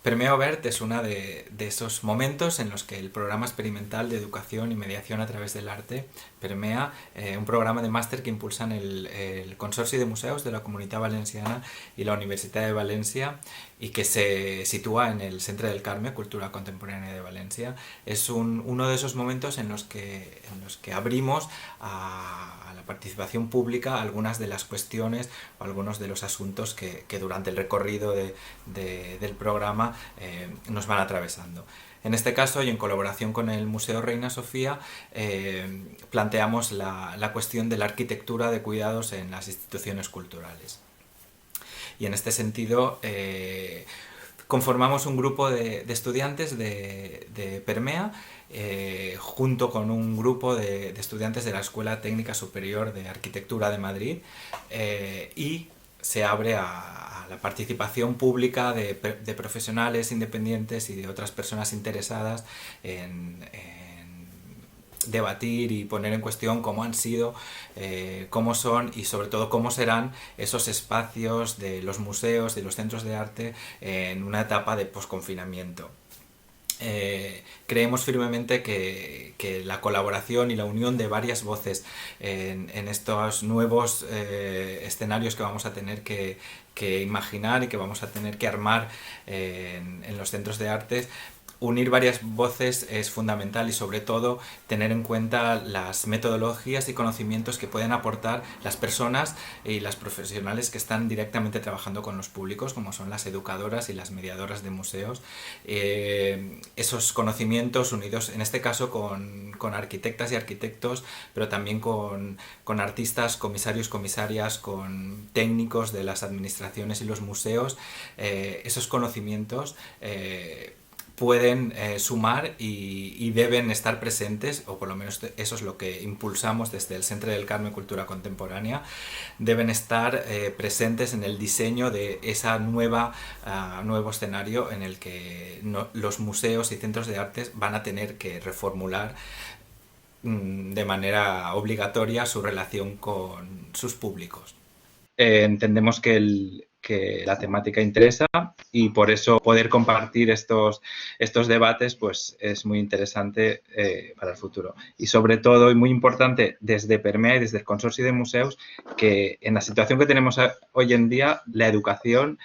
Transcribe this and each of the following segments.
Permea Obert es uno de esos momentos en los que el programa experimental de educación y mediación a través del arte, Permea, un programa de máster que impulsan el Consorcio de Museos de la Comunitat Valenciana y la Universitat de Valencia y que se sitúa en el Centre del Carme, Cultura Contemporánea de Valencia. Es uno de esos momentos en los que abrimos a la participación pública algunas de las cuestiones o algunos de los asuntos que durante el recorrido del programa nos van atravesando. En este caso, y en colaboración con el Museo Reina Sofía, planteamos la cuestión de la arquitectura de cuidados en las instituciones culturales. Y en este sentido, conformamos un grupo de estudiantes de Permea, junto con un grupo de estudiantes de la Escuela Técnica Superior de Arquitectura de Madrid, y se abre a la participación pública de profesionales independientes y de otras personas interesadas en debatir y poner en cuestión cómo han sido, cómo son y sobre todo cómo serán esos espacios de los museos y los centros de arte en una etapa de posconfinamiento. Creemos firmemente que la colaboración y la unión de varias voces en estos nuevos escenarios que vamos a tener que imaginar y que vamos a tener que armar en los centros de arte, unir varias voces es fundamental y sobre todo tener en cuenta las metodologías y conocimientos que pueden aportar las personas y las profesionales que están directamente trabajando con los públicos, como son las educadoras y las mediadoras de museos. Esos conocimientos unidos en este caso con arquitectas y arquitectos, pero también con artistas, comisarios, comisarias, con técnicos de las administraciones y los museos, esos conocimientos pueden sumar y deben estar presentes, o por lo menos eso es lo que impulsamos desde el Centre del Carme Cultura Contemporánea, deben estar presentes en el diseño de ese nuevo escenario en el que los museos y centros de artes van a tener que reformular de manera obligatoria su relación con sus públicos. Entendemos que la temática interesa y por eso poder compartir estos debates pues es muy interesante para el futuro. Y sobre todo, y muy importante, desde Permea y desde el Consorcio de Museos, que en la situación que tenemos hoy en día, la educación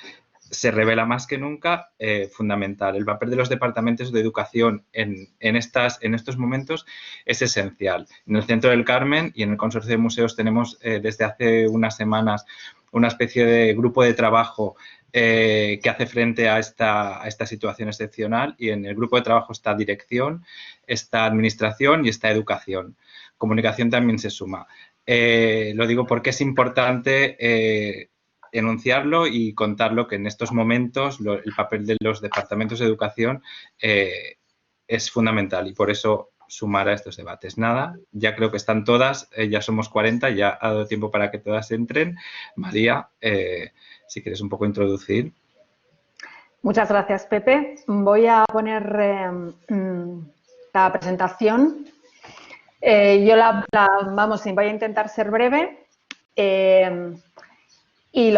se revela más que nunca fundamental. El papel de los departamentos de educación en estos momentos es esencial. En el Centro del Carmen y en el Consorcio de Museos tenemos desde hace unas semanas una especie de grupo de trabajo que hace frente a esta situación excepcional, y en el grupo de trabajo está dirección, está administración y está educación. Comunicación también se suma. Lo digo porque es importante enunciarlo y contarlo, que en estos momentos el papel de los departamentos de educación es fundamental y por eso sumar a estos debates. Nada, ya creo que están todas, ya somos 40, ya ha dado tiempo para que todas entren. María, si quieres un poco introducir. Muchas gracias, Pepe. Voy a poner la presentación. Voy a intentar ser breve. Y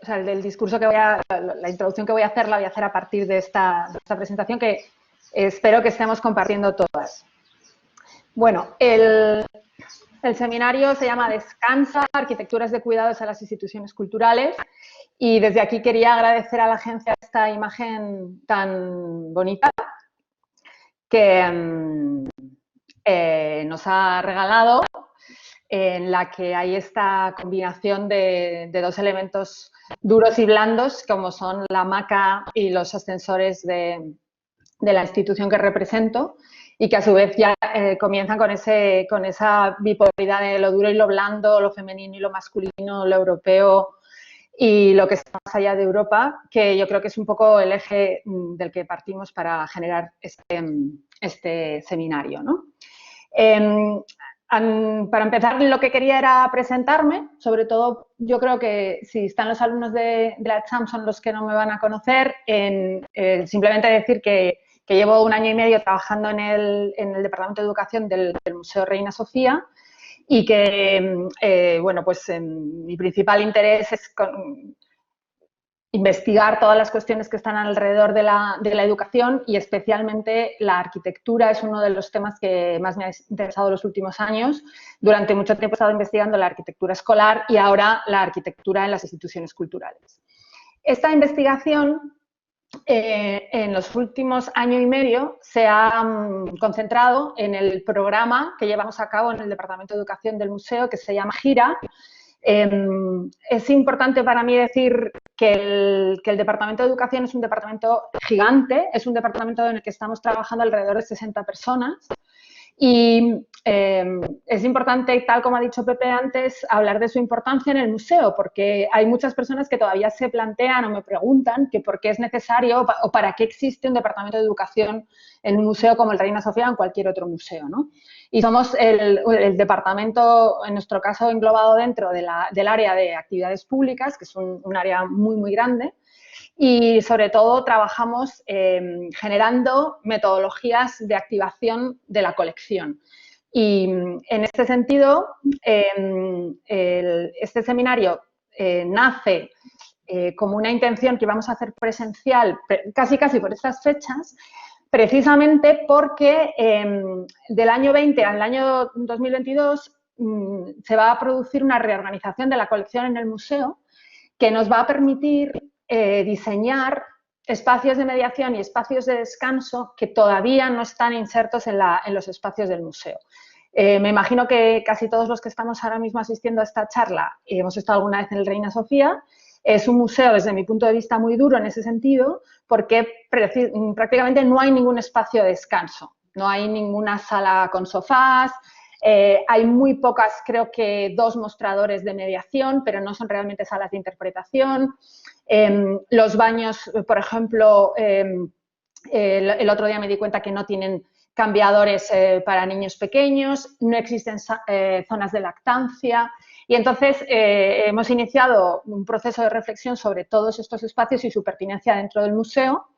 el discurso la introducción que voy a hacer la voy a hacer a partir de esta presentación que espero que estemos compartiendo todas. Bueno, el seminario se llama Descansa, Arquitecturas de Cuidados a las Instituciones Culturales, y desde aquí quería agradecer a la agencia esta imagen tan bonita que nos ha regalado, en la que hay esta combinación de dos elementos duros y blandos, como son la hamaca y los ascensores de la institución que represento, y que a su vez ya comienzan con esa bipolaridad de lo duro y lo blando, lo femenino y lo masculino, lo europeo y lo que está más allá de Europa, que yo creo que es un poco el eje del que partimos para generar este seminario, ¿no? Para empezar, lo que quería era presentarme. Sobre todo, yo creo que si están los alumnos de la EXAM son los que no me van a conocer, simplemente decir que llevo 1 año y medio trabajando en el Departamento de Educación del Museo Reina Sofía, y que, bueno, pues mi principal interés es investigar todas las cuestiones que están alrededor de la educación y especialmente la arquitectura es uno de los temas que más me ha interesado los últimos años. Durante mucho tiempo he estado investigando la arquitectura escolar y ahora la arquitectura en las instituciones culturales. Esta investigación en los últimos año y medio se ha concentrado en el programa que llevamos a cabo en el Departamento de Educación del Museo, que se llama Gira. Es importante para mí decir que el Departamento de Educación es un departamento gigante, es un departamento en el que estamos trabajando alrededor de 60 personas y es importante, tal como ha dicho Pepe antes, hablar de su importancia en el museo, porque hay muchas personas que todavía se plantean o me preguntan que por qué es necesario o para qué existe un departamento de educación en un museo como el Reina Sofía o en cualquier otro museo, ¿no? Y somos el departamento, en nuestro caso, englobado dentro del área de actividades públicas, que es un área muy, muy grande, y sobre todo trabajamos generando metodologías de activación de la colección. Y en este sentido, este seminario nace como una intención que íbamos a hacer presencial casi por estas fechas, precisamente porque del año 20 al año 2022 se va a producir una reorganización de la colección en el museo que nos va a permitir diseñar espacios de mediación y espacios de descanso que todavía no están insertos en los espacios del museo. Me imagino que casi todos los que estamos ahora mismo asistiendo a esta charla hemos estado alguna vez en el Reina Sofía. Es un museo, desde mi punto de vista, muy duro en ese sentido, porque prácticamente no hay ningún espacio de descanso. No hay ninguna sala con sofás, hay muy pocas, creo que 2 mostradores de mediación, pero no son realmente salas de interpretación. Los baños, por ejemplo, el otro día me di cuenta que no tienen cambiadores para niños pequeños, no existen zonas de lactancia. Y entonces hemos iniciado un proceso de reflexión sobre todos estos espacios y su pertinencia dentro del museo,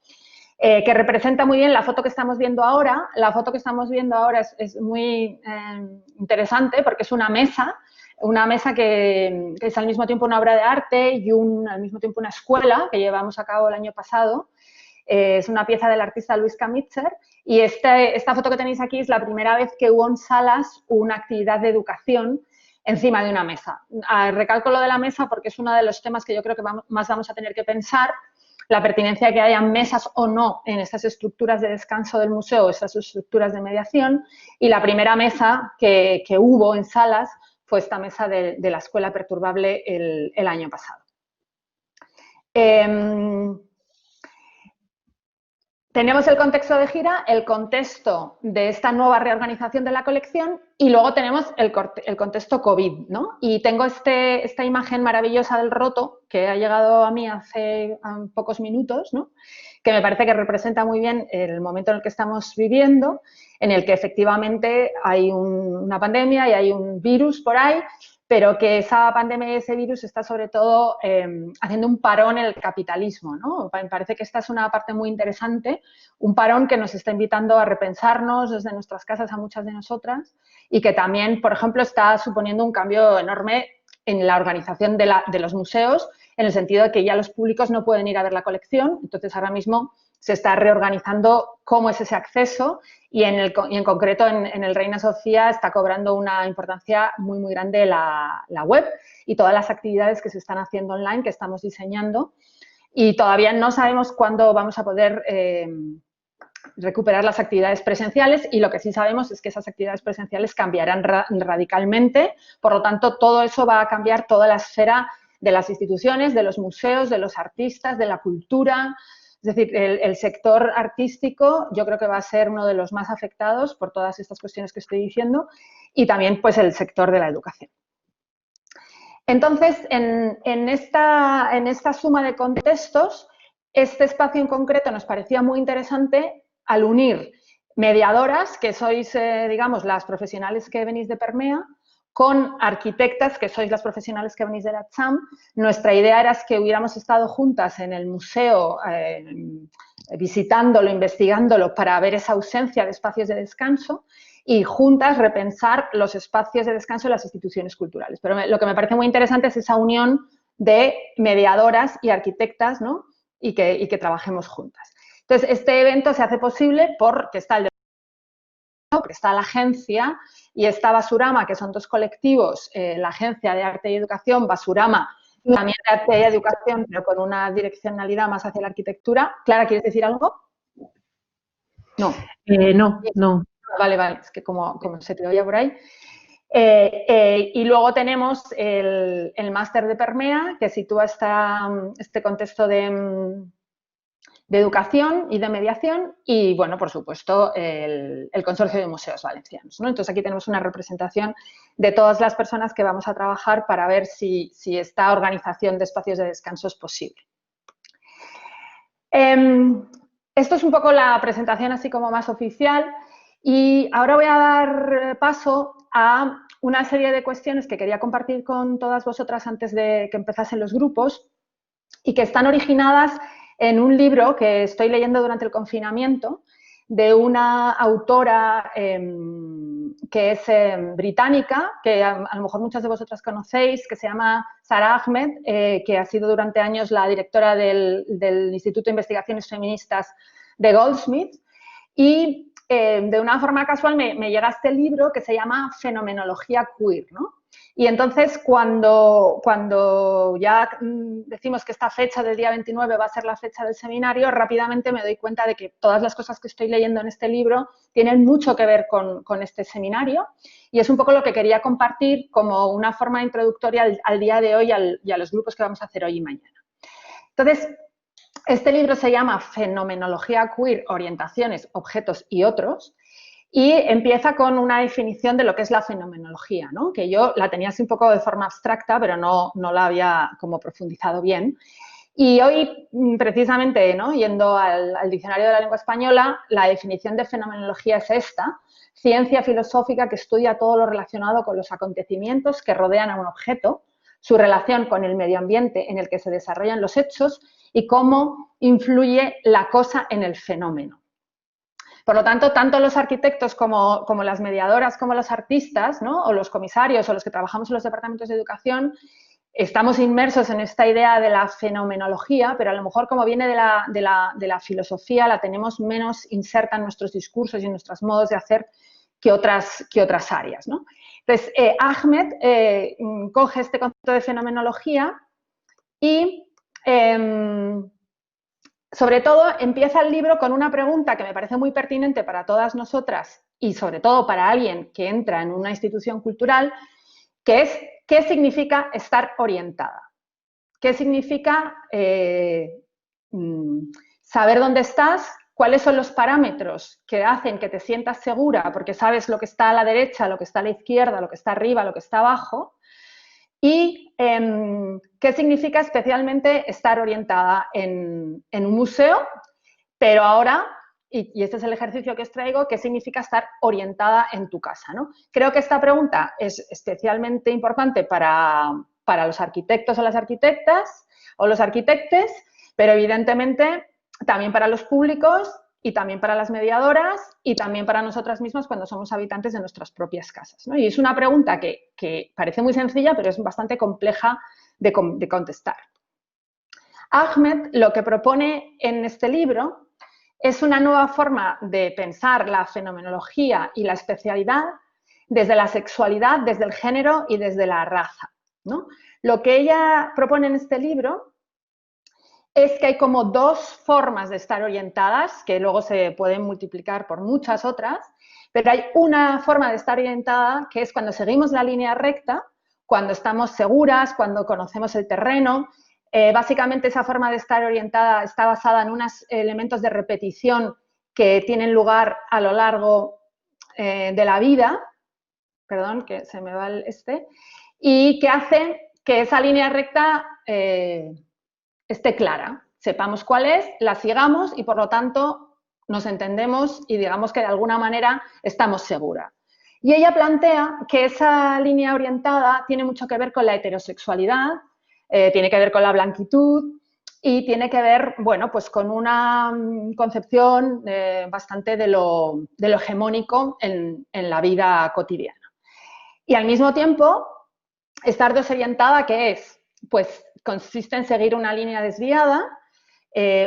que representa muy bien la foto que estamos viendo ahora. La foto que estamos viendo ahora es muy interesante porque es una mesa que es al mismo tiempo una obra de arte y al mismo tiempo una escuela que llevamos a cabo el año pasado. Es una pieza del artista Luis Kamitzer y esta foto que tenéis aquí es la primera vez que hubo en Salas una actividad de educación encima de una mesa. Recalco lo de la mesa porque es uno de los temas que yo creo que más vamos a tener que pensar, la pertinencia de que haya mesas o no en estas estructuras de descanso del museo, estas estructuras de mediación, y la primera mesa que hubo en Salas fue esta mesa de la Escuela Perturbable el año pasado. Tenemos el contexto de Gira, el contexto de esta nueva reorganización de la colección y luego tenemos el contexto COVID, ¿no? Y tengo esta imagen maravillosa del roto que ha llegado a mí hace pocos minutos, ¿no? Que me parece que representa muy bien el momento en el que estamos viviendo, en el que efectivamente hay una pandemia y hay un virus por ahí, pero que esa pandemia y ese virus está sobre todo haciendo un parón en el capitalismo, ¿no? Me parece que esta es una parte muy interesante, un parón que nos está invitando a repensarnos desde nuestras casas a muchas de nosotras y que también, por ejemplo, está suponiendo un cambio enorme en la organización de los museos, en el sentido de que ya los públicos no pueden ir a ver la colección, entonces ahora mismo se está reorganizando cómo es ese acceso y en concreto en el Reina Sofía está cobrando una importancia muy, muy grande la web y todas las actividades que se están haciendo online, que estamos diseñando, y todavía no sabemos cuándo vamos a poder recuperar las actividades presenciales y lo que sí sabemos es que esas actividades presenciales cambiarán radicalmente, por lo tanto todo eso va a cambiar toda la esfera de las instituciones, de los museos, de los artistas, de la cultura. Es decir, el sector artístico yo creo que va a ser uno de los más afectados por todas estas cuestiones que estoy diciendo y también pues el sector de la educación. Entonces, en esta suma de contextos, este espacio en concreto nos parecía muy interesante al unir mediadoras, que sois, digamos, las profesionales que venís de Permea, con arquitectas, que sois las profesionales que venís de la CHAM. Nuestra idea era que hubiéramos estado juntas en el museo, visitándolo, investigándolo, para ver esa ausencia de espacios de descanso y juntas repensar los espacios de descanso en las instituciones culturales. Pero lo que me parece muy interesante es esa unión de mediadoras y arquitectas, ¿no? y que trabajemos juntas. Entonces, este evento se hace posible porque está está la agencia y está Basurama, que son dos colectivos, la Agencia de Arte y Educación, Basurama, también de Arte y Educación, pero con una direccionalidad más hacia la arquitectura. Clara, ¿quieres decir algo? No. No. Vale, es que como se te oía por ahí. Y luego tenemos el máster de Permea, que sitúa este contexto de educación y de mediación y, bueno, por supuesto, el Consorcio de Museos Valencianos, ¿no? Entonces, aquí tenemos una representación de todas las personas que vamos a trabajar para ver si esta organización de espacios de descanso es posible. Esto es un poco la presentación así como más oficial y ahora voy a dar paso a una serie de cuestiones que quería compartir con todas vosotras antes de que empezasen los grupos y que están originadas en un libro que estoy leyendo durante el confinamiento de una autora que es británica, que a lo mejor muchas de vosotras conocéis, que se llama Sara Ahmed, que ha sido durante años la directora del Instituto de Investigaciones Feministas de Goldsmith. Y de una forma casual me llega este libro que se llama Fenomenología Queer, ¿no? Y entonces, cuando ya decimos que esta fecha del día 29 va a ser la fecha del seminario, rápidamente me doy cuenta de que todas las cosas que estoy leyendo en este libro tienen mucho que ver con este seminario y es un poco lo que quería compartir como una forma introductoria al día de hoy y a los grupos que vamos a hacer hoy y mañana. Entonces, este libro se llama Fenomenología Queer, Orientaciones, Objetos y Otros. Y empieza con una definición de lo que es la fenomenología, ¿no? Que yo la tenía así un poco de forma abstracta, pero no la había como profundizado bien. Y hoy, precisamente, ¿no? Yendo al Diccionario de la Lengua Española, la definición de fenomenología es esta: ciencia filosófica que estudia todo lo relacionado con los acontecimientos que rodean a un objeto, su relación con el medio ambiente en el que se desarrollan los hechos y cómo influye la cosa en el fenómeno. Por lo tanto, tanto los arquitectos como las mediadoras, como los artistas, ¿no? O los comisarios o los que trabajamos en los departamentos de educación, estamos inmersos en esta idea de la fenomenología, pero a lo mejor como viene de la filosofía, la tenemos menos inserta en nuestros discursos y en nuestros modos de hacer que otras áreas, ¿no? Entonces, Ahmed coge este concepto de fenomenología y sobre todo, empieza el libro con una pregunta que me parece muy pertinente para todas nosotras y sobre todo para alguien que entra en una institución cultural, que es ¿qué significa estar orientada? ¿Qué significa saber dónde estás? ¿Cuáles son los parámetros que hacen que te sientas segura porque sabes lo que está a la derecha, lo que está a la izquierda, lo que está arriba, lo que está abajo? Y qué significa especialmente estar orientada en un museo, pero ahora, y este es el ejercicio que os traigo, qué significa estar orientada en tu casa, ¿no? Creo que esta pregunta es especialmente importante para los arquitectos o las arquitectas o los arquitectes, pero evidentemente también para los públicos y también para las mediadoras y también para nosotras mismas cuando somos habitantes de nuestras propias casas, ¿no? Y es una pregunta que parece muy sencilla, pero es bastante compleja de contestar. Ahmed lo que propone en este libro es una nueva forma de pensar la fenomenología y la especialidad desde la sexualidad, desde el género y desde la raza, ¿no? Lo que ella propone en este libro es que hay como dos formas de estar orientadas, que luego se pueden multiplicar por muchas otras, pero hay una forma de estar orientada que es cuando seguimos la línea recta, cuando estamos seguras, cuando conocemos el terreno. Básicamente esa forma de estar orientada está basada en unos elementos de repetición que tienen lugar a lo largo de la vida, perdón, que se me va y que hacen que esa línea recta esté clara, sepamos cuál es, la sigamos y por lo tanto nos entendemos y digamos que de alguna manera estamos seguras. Y ella plantea que esa línea orientada tiene mucho que ver con la heterosexualidad, tiene que ver con la blanquitud y tiene que ver, bueno, pues con una concepción bastante de lo hegemónico en la vida cotidiana. Y al mismo tiempo, estar desorientada, ¿qué es? Pues consiste en seguir una línea desviada,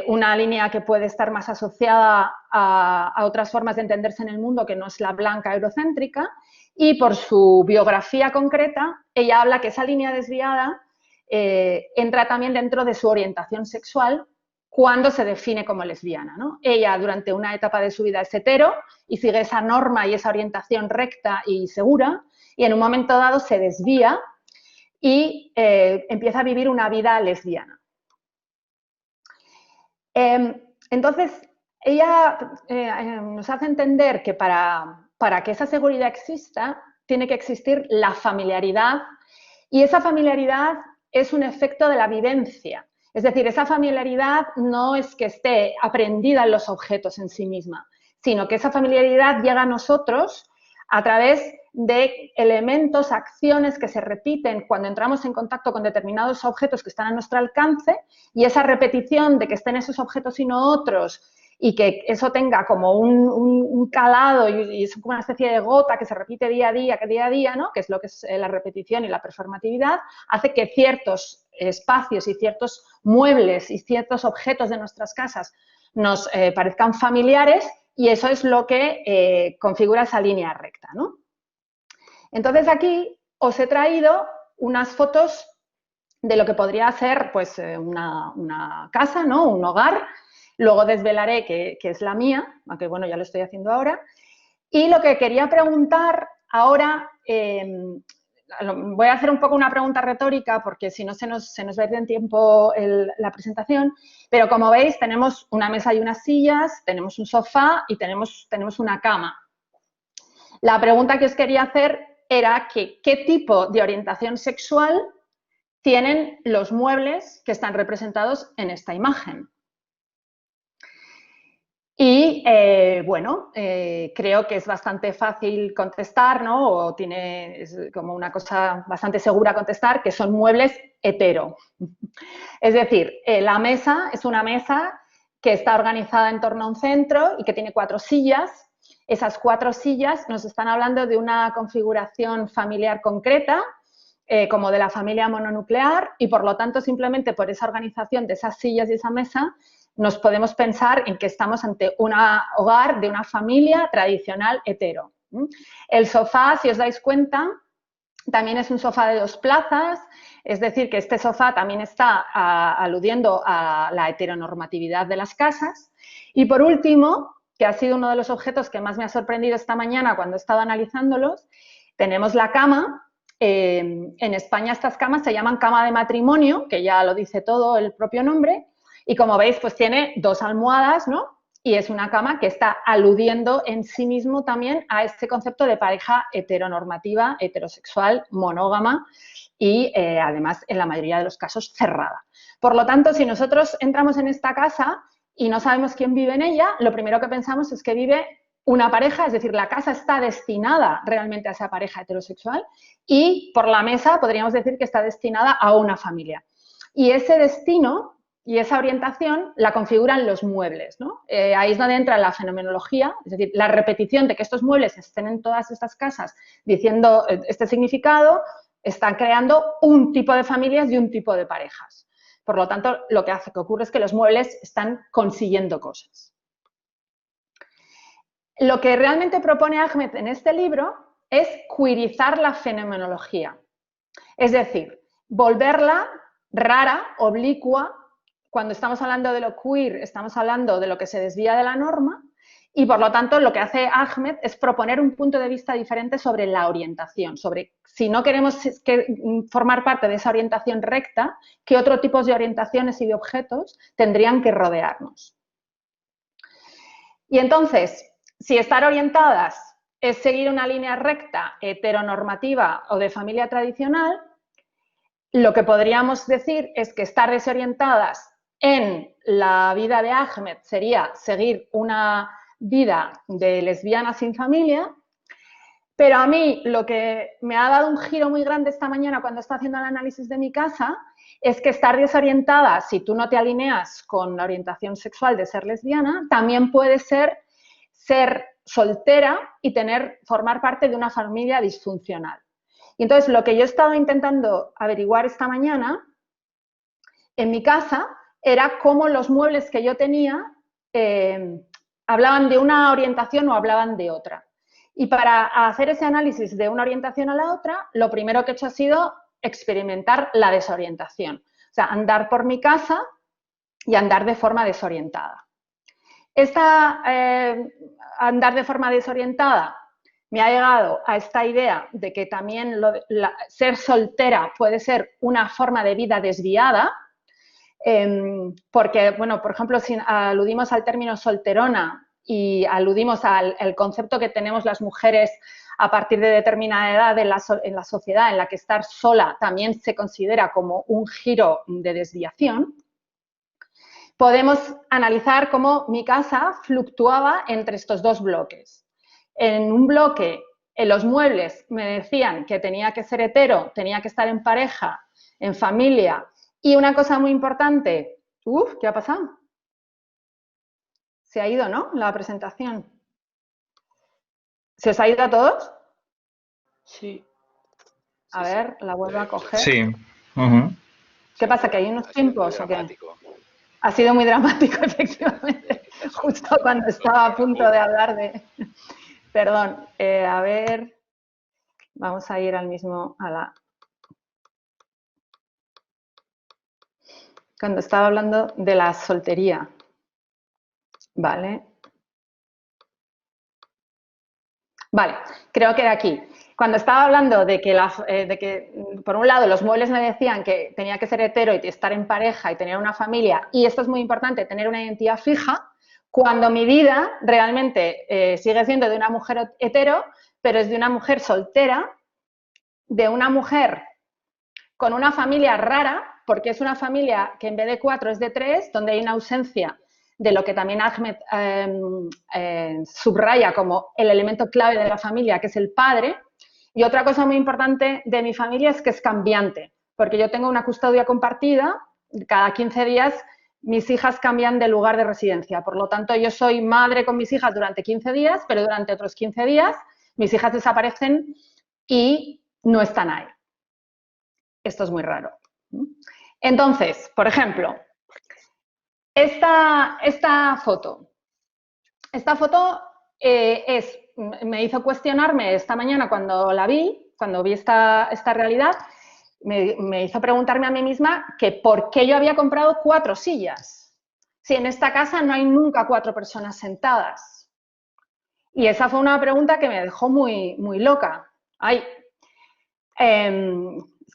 una línea que puede estar más asociada a otras formas de entenderse en el mundo que no es la blanca eurocéntrica, y por su biografía concreta, ella habla que esa línea desviada entra también dentro de su orientación sexual cuando se define como lesbiana, ¿no? Ella durante una etapa de su vida es hetero y sigue esa norma y esa orientación recta y segura, y en un momento dado se desvía y empieza a vivir una vida lesbiana. Entonces, ella nos hace entender que para que esa seguridad exista, tiene que existir la familiaridad, y esa familiaridad es un efecto de la vivencia. Es decir, esa familiaridad no es que esté aprendida en los objetos en sí misma, sino que esa familiaridad llega a nosotros a través de elementos, acciones que se repiten cuando entramos en contacto con determinados objetos que están a nuestro alcance, y esa repetición de que estén esos objetos y no otros, y que eso tenga como un calado y es como una especie de gota que se repite día a día, ¿no? Que es lo que es la repetición y la performatividad, hace que ciertos espacios y ciertos muebles y ciertos objetos de nuestras casas nos parezcan familiares, y eso es lo que configura esa línea recta, ¿no? Entonces aquí os he traído unas fotos de lo que podría ser pues, una casa, ¿no? Un hogar. Luego desvelaré que es la mía, aunque bueno, ya lo estoy haciendo ahora. Y lo que quería preguntar ahora, voy a hacer un poco una pregunta retórica porque si no se nos va a ir en tiempo la presentación, pero como veis tenemos una mesa y unas sillas, tenemos un sofá y tenemos una cama. La pregunta que os quería hacer era que, ¿qué tipo de orientación sexual tienen los muebles que están representados en esta imagen? Y, bueno, creo que es bastante fácil contestar, ¿no? O es como una cosa bastante segura contestar, que son muebles hetero. Es decir, la mesa es una mesa que está organizada en torno a un centro y que tiene 4 sillas. Esas 4 sillas nos están hablando de una configuración familiar concreta, como de la familia mononuclear, y por lo tanto simplemente por esa organización de esas sillas y esa mesa nos podemos pensar en que estamos ante un hogar de una familia tradicional hetero. El sofá, si os dais cuenta, también es un sofá de 2 plazas, es decir, que este sofá también está aludiendo a la heteronormatividad de las casas. Y por último, que ha sido uno de los objetos que más me ha sorprendido esta mañana cuando he estado analizándolos, tenemos la cama. En España estas camas se llaman cama de matrimonio, que ya lo dice todo el propio nombre, y como veis pues tiene 2 almohadas, ¿no? Y es una cama que está aludiendo en sí mismo también a este concepto de pareja heteronormativa, heterosexual, monógama y además en la mayoría de los casos cerrada. Por lo tanto, si nosotros entramos en esta casa y no sabemos quién vive en ella, lo primero que pensamos es que vive una pareja, es decir, la casa está destinada realmente a esa pareja heterosexual, y por la mesa podríamos decir que está destinada a una familia. Y ese destino y esa orientación la configuran los muebles, ¿no? Ahí es donde entra la fenomenología, es decir, la repetición de que estos muebles estén en todas estas casas diciendo este significado, están creando un tipo de familias y un tipo de parejas. Por lo tanto, lo que ocurre es que los muebles están consiguiendo cosas. Lo que realmente propone Ahmed en este libro es queerizar la fenomenología, es decir, volverla rara, oblicua. Cuando estamos hablando de lo queer, estamos hablando de lo que se desvía de la norma, y por lo tanto lo que hace Ahmed es proponer un punto de vista diferente sobre la orientación, sobre si no queremos formar parte de esa orientación recta, qué otro tipo de orientaciones y de objetos tendrían que rodearnos. Y entonces, si estar orientadas es seguir una línea recta, heteronormativa o de familia tradicional, lo que podríamos decir es que estar desorientadas en la vida de Ahmed sería seguir una vida de lesbiana sin familia, pero a mí lo que me ha dado un giro muy grande esta mañana cuando estoy haciendo el análisis de mi casa es que estar desorientada, si tú no te alineas con la orientación sexual de ser lesbiana, también puede ser soltera y formar parte de una familia disfuncional. Y entonces lo que yo he estado intentando averiguar esta mañana en mi casa era cómo los muebles que yo tenía hablaban de una orientación o hablaban de otra. Y para hacer ese análisis de una orientación a la otra, lo primero que he hecho ha sido experimentar la desorientación. O sea, andar por mi casa y andar de forma desorientada. Andar de forma desorientada me ha llegado a esta idea de que también ser soltera puede ser una forma de vida desviada, porque, bueno, por ejemplo, si aludimos al término solterona y aludimos al concepto que tenemos las mujeres a partir de determinada edad en la sociedad, en la que estar sola también se considera como un giro de desviación, podemos analizar cómo mi casa fluctuaba entre estos dos bloques. En un bloque, en los muebles me decían que tenía que ser hetero, tenía que estar en pareja, en familia. Y una cosa muy importante, ¿qué ha pasado? Se ha ido, ¿no? La presentación. ¿Se os ha ido a todos? Sí. A ver, la vuelvo a coger. Sí. ¿Qué pasa? ¿Que hay unos tiempos o qué? Ha sido muy dramático, efectivamente, justo cuando estaba a punto de hablar de... Perdón, a ver, vamos a ir al mismo, Cuando estaba hablando de la soltería, ¿vale? Vale, creo que era aquí. Cuando estaba hablando de que, por un lado, los muebles me decían que tenía que ser hetero y estar en pareja y tener una familia, y esto es muy importante, tener una identidad fija, cuando mi vida realmente sigue siendo de una mujer hetero, pero es de una mujer soltera, de una mujer con una familia rara, porque es una familia que en vez de 4 es de 3, donde hay una ausencia de lo que también Ahmed subraya como el elemento clave de la familia, que es el padre. Y otra cosa muy importante de mi familia es que es cambiante, porque yo tengo una custodia compartida, cada 15 días mis hijas cambian de lugar de residencia. Por lo tanto, yo soy madre con mis hijas durante 15 días, pero durante otros 15 días mis hijas desaparecen y no están ahí. Esto es muy raro. Entonces, por ejemplo, esta foto me hizo cuestionarme esta mañana cuando vi esta realidad, me hizo preguntarme a mí misma que por qué yo había comprado 4 sillas, si en esta casa no hay nunca 4 personas sentadas. Y esa fue una pregunta que me dejó muy, muy loca. Es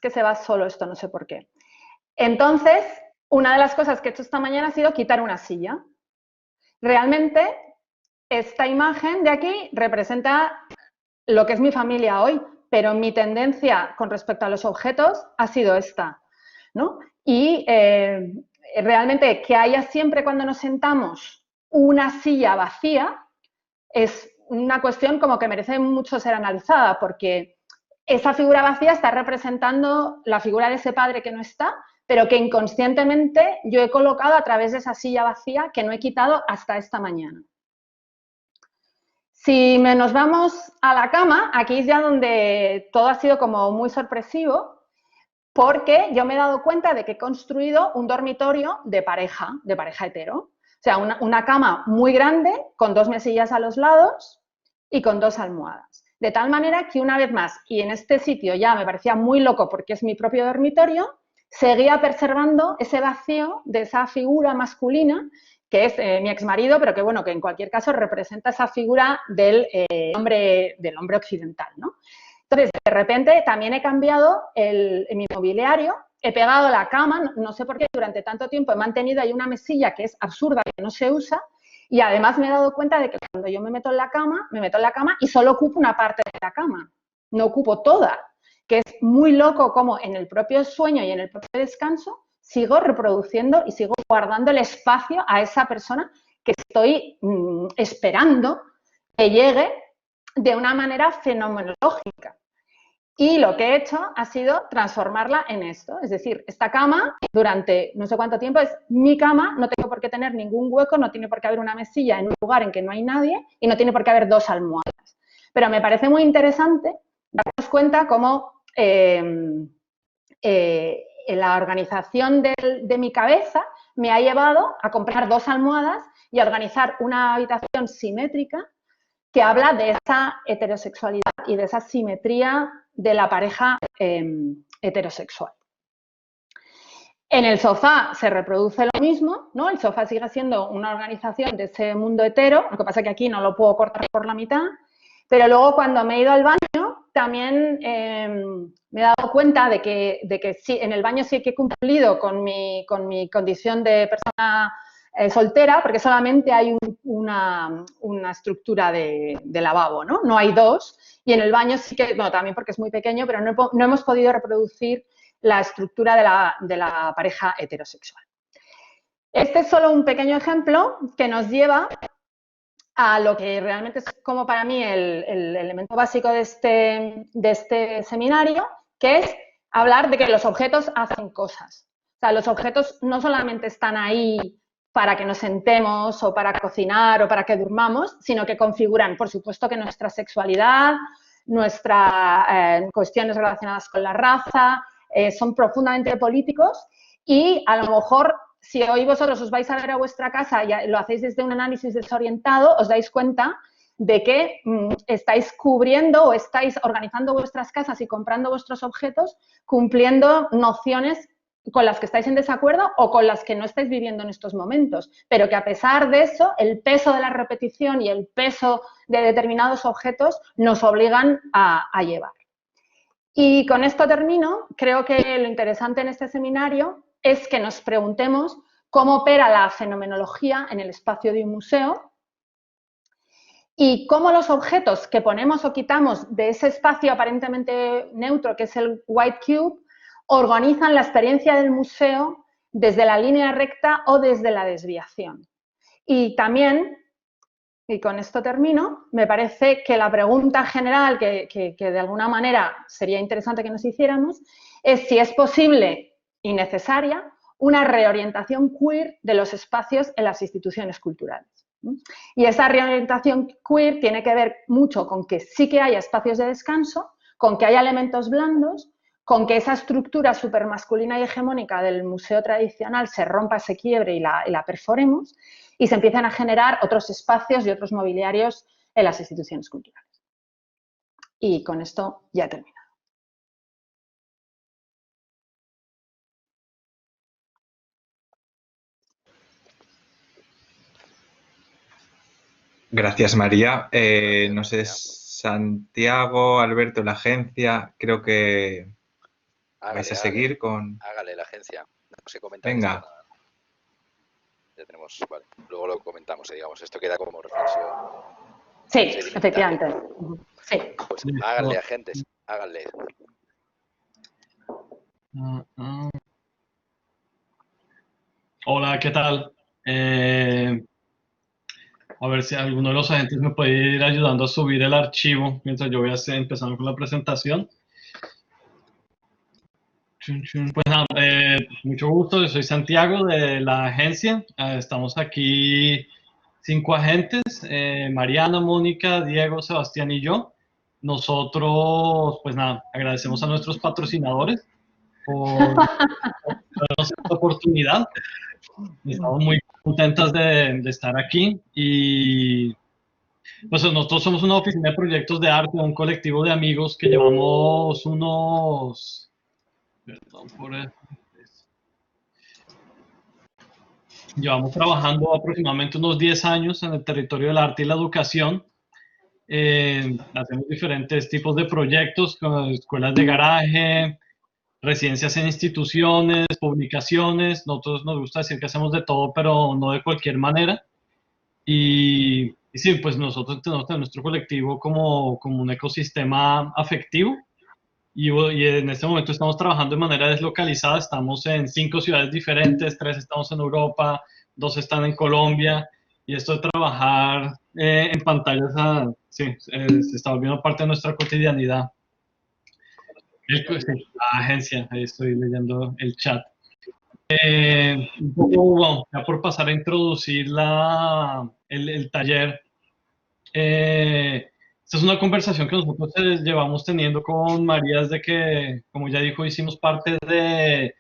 que se va solo esto, no sé por qué. Entonces, una de las cosas que he hecho esta mañana ha sido quitar una silla. Realmente, esta imagen de aquí representa lo que es mi familia hoy, pero mi tendencia con respecto a los objetos ha sido esta, ¿no? Y realmente que haya siempre cuando nos sentamos una silla vacía es una cuestión como que merece mucho ser analizada, porque esa figura vacía está representando la figura de ese padre que no está, pero que inconscientemente yo he colocado a través de esa silla vacía que no he quitado hasta esta mañana. Si nos vamos a la cama, aquí es ya donde todo ha sido como muy sorpresivo, porque yo me he dado cuenta de que he construido un dormitorio de pareja hetero. O sea, una cama muy grande, con 2 mesillas a los lados y con 2 almohadas. De tal manera que una vez más, y en este sitio ya me parecía muy loco porque es mi propio dormitorio, seguía preservando ese vacío de esa figura masculina que es mi exmarido, pero que, bueno, que en cualquier caso representa esa figura del hombre occidental, ¿no? Entonces, de repente también he cambiado mi mobiliario, he pegado la cama, no sé por qué durante tanto tiempo he mantenido ahí una mesilla que es absurda, que no se usa, y además me he dado cuenta de que cuando yo me meto en la cama y solo ocupo una parte de la cama, no ocupo toda, que es muy loco como en el propio sueño y en el propio descanso sigo reproduciendo y sigo guardando el espacio a esa persona que estoy esperando que llegue de una manera fenomenológica. Y lo que he hecho ha sido transformarla en esto. Es decir, esta cama, durante no sé cuánto tiempo, es mi cama, no tengo por qué tener ningún hueco, no tiene por qué haber una mesilla en un lugar en que no hay nadie y no tiene por qué haber 2 almohadas. Pero me parece muy interesante darnos cuenta cómo la organización de mi cabeza me ha llevado a comprar 2 almohadas y a organizar una habitación simétrica que habla de esa heterosexualidad y de esa simetría de la pareja heterosexual. En el sofá se reproduce lo mismo, ¿no? El sofá sigue siendo una organización de ese mundo hetero, lo que pasa es que aquí no lo puedo cortar por la mitad, pero luego cuando me he ido al baño también me he dado cuenta de que sí, en el baño sí que he cumplido con mi condición de persona soltera, porque solamente hay una estructura de lavabo, ¿no? No hay 2, y en el baño sí que, bueno, también porque es muy pequeño, pero no hemos podido reproducir la estructura de la pareja heterosexual. Este es solo un pequeño ejemplo que nos lleva a lo que realmente es como para mí el elemento básico de este seminario, que es hablar de que los objetos hacen cosas. O sea, los objetos no solamente están ahí para que nos sentemos o para cocinar o para que durmamos, sino que configuran, por supuesto, que nuestra sexualidad, nuestras cuestiones relacionadas con la raza, son profundamente políticos y a lo mejor si hoy vosotros os vais a ver a vuestra casa y lo hacéis desde un análisis desorientado, os dais cuenta de que estáis cubriendo o estáis organizando vuestras casas y comprando vuestros objetos cumpliendo nociones con las que estáis en desacuerdo o con las que no estáis viviendo en estos momentos, pero que a pesar de eso, el peso de la repetición y el peso de determinados objetos nos obligan a llevar. Y con esto termino. Creo que lo interesante en este seminario es que nos preguntemos cómo opera la fenomenología en el espacio de un museo y cómo los objetos que ponemos o quitamos de ese espacio aparentemente neutro que es el white cube organizan la experiencia del museo desde la línea recta o desde la desviación. Y también, y con esto termino, me parece que la pregunta general que de alguna manera sería interesante que nos hiciéramos es si es posible y necesaria una reorientación queer de los espacios en las instituciones culturales. Y esa reorientación queer tiene que ver mucho con que sí que haya espacios de descanso, con que haya elementos blandos, con que esa estructura supermasculina y hegemónica del museo tradicional se rompa, se quiebre y la perforemos y se empiecen a generar otros espacios y otros mobiliarios en las instituciones culturales. Y con esto ya he terminado. Gracias, María. No sé, Santiago, Alberto, la agencia, creo que vais a seguir con... Hágale la agencia. No sé comentar. Venga. Esto, ya tenemos, vale. Luego lo comentamos, digamos. Esto queda como reflexión. Sí, efectivamente. Sí. Pues háganle, agentes, háganle. Hola, ¿qué tal? A ver si alguno de los agentes me puede ir ayudando a subir el archivo mientras yo voy empezando con la presentación. Pues nada, mucho gusto, yo soy Santiago de la agencia. Estamos aquí 5 agentes, Mariana, Mónica, Diego, Sebastián y yo. Nosotros, pues nada, agradecemos a nuestros patrocinadores por darnos esta oportunidad. Estamos muy contentas de estar aquí y pues nosotros somos una oficina de proyectos de arte, un colectivo de amigos que llevamos unos... Perdón por eso. Llevamos trabajando aproximadamente unos 10 años en el territorio del arte y la educación. Hacemos diferentes tipos de proyectos, como escuelas de garaje, residencias en instituciones, publicaciones. Nosotros nos gusta decir que hacemos de todo, pero no de cualquier manera. Y sí, pues nosotros tenemos nuestro colectivo como un ecosistema afectivo. Y en este momento estamos trabajando de manera deslocalizada. Estamos en 5 ciudades diferentes, 3 estamos en Europa, 2 están en Colombia. Y esto de trabajar en pantallas, sí, se está volviendo parte de nuestra cotidianidad. La agencia, ahí estoy leyendo el chat. Un poco, bueno, ya por pasar a introducir el taller. Esta es una conversación que nosotros llevamos teniendo con María desde que, como ya dijo, hicimos parte de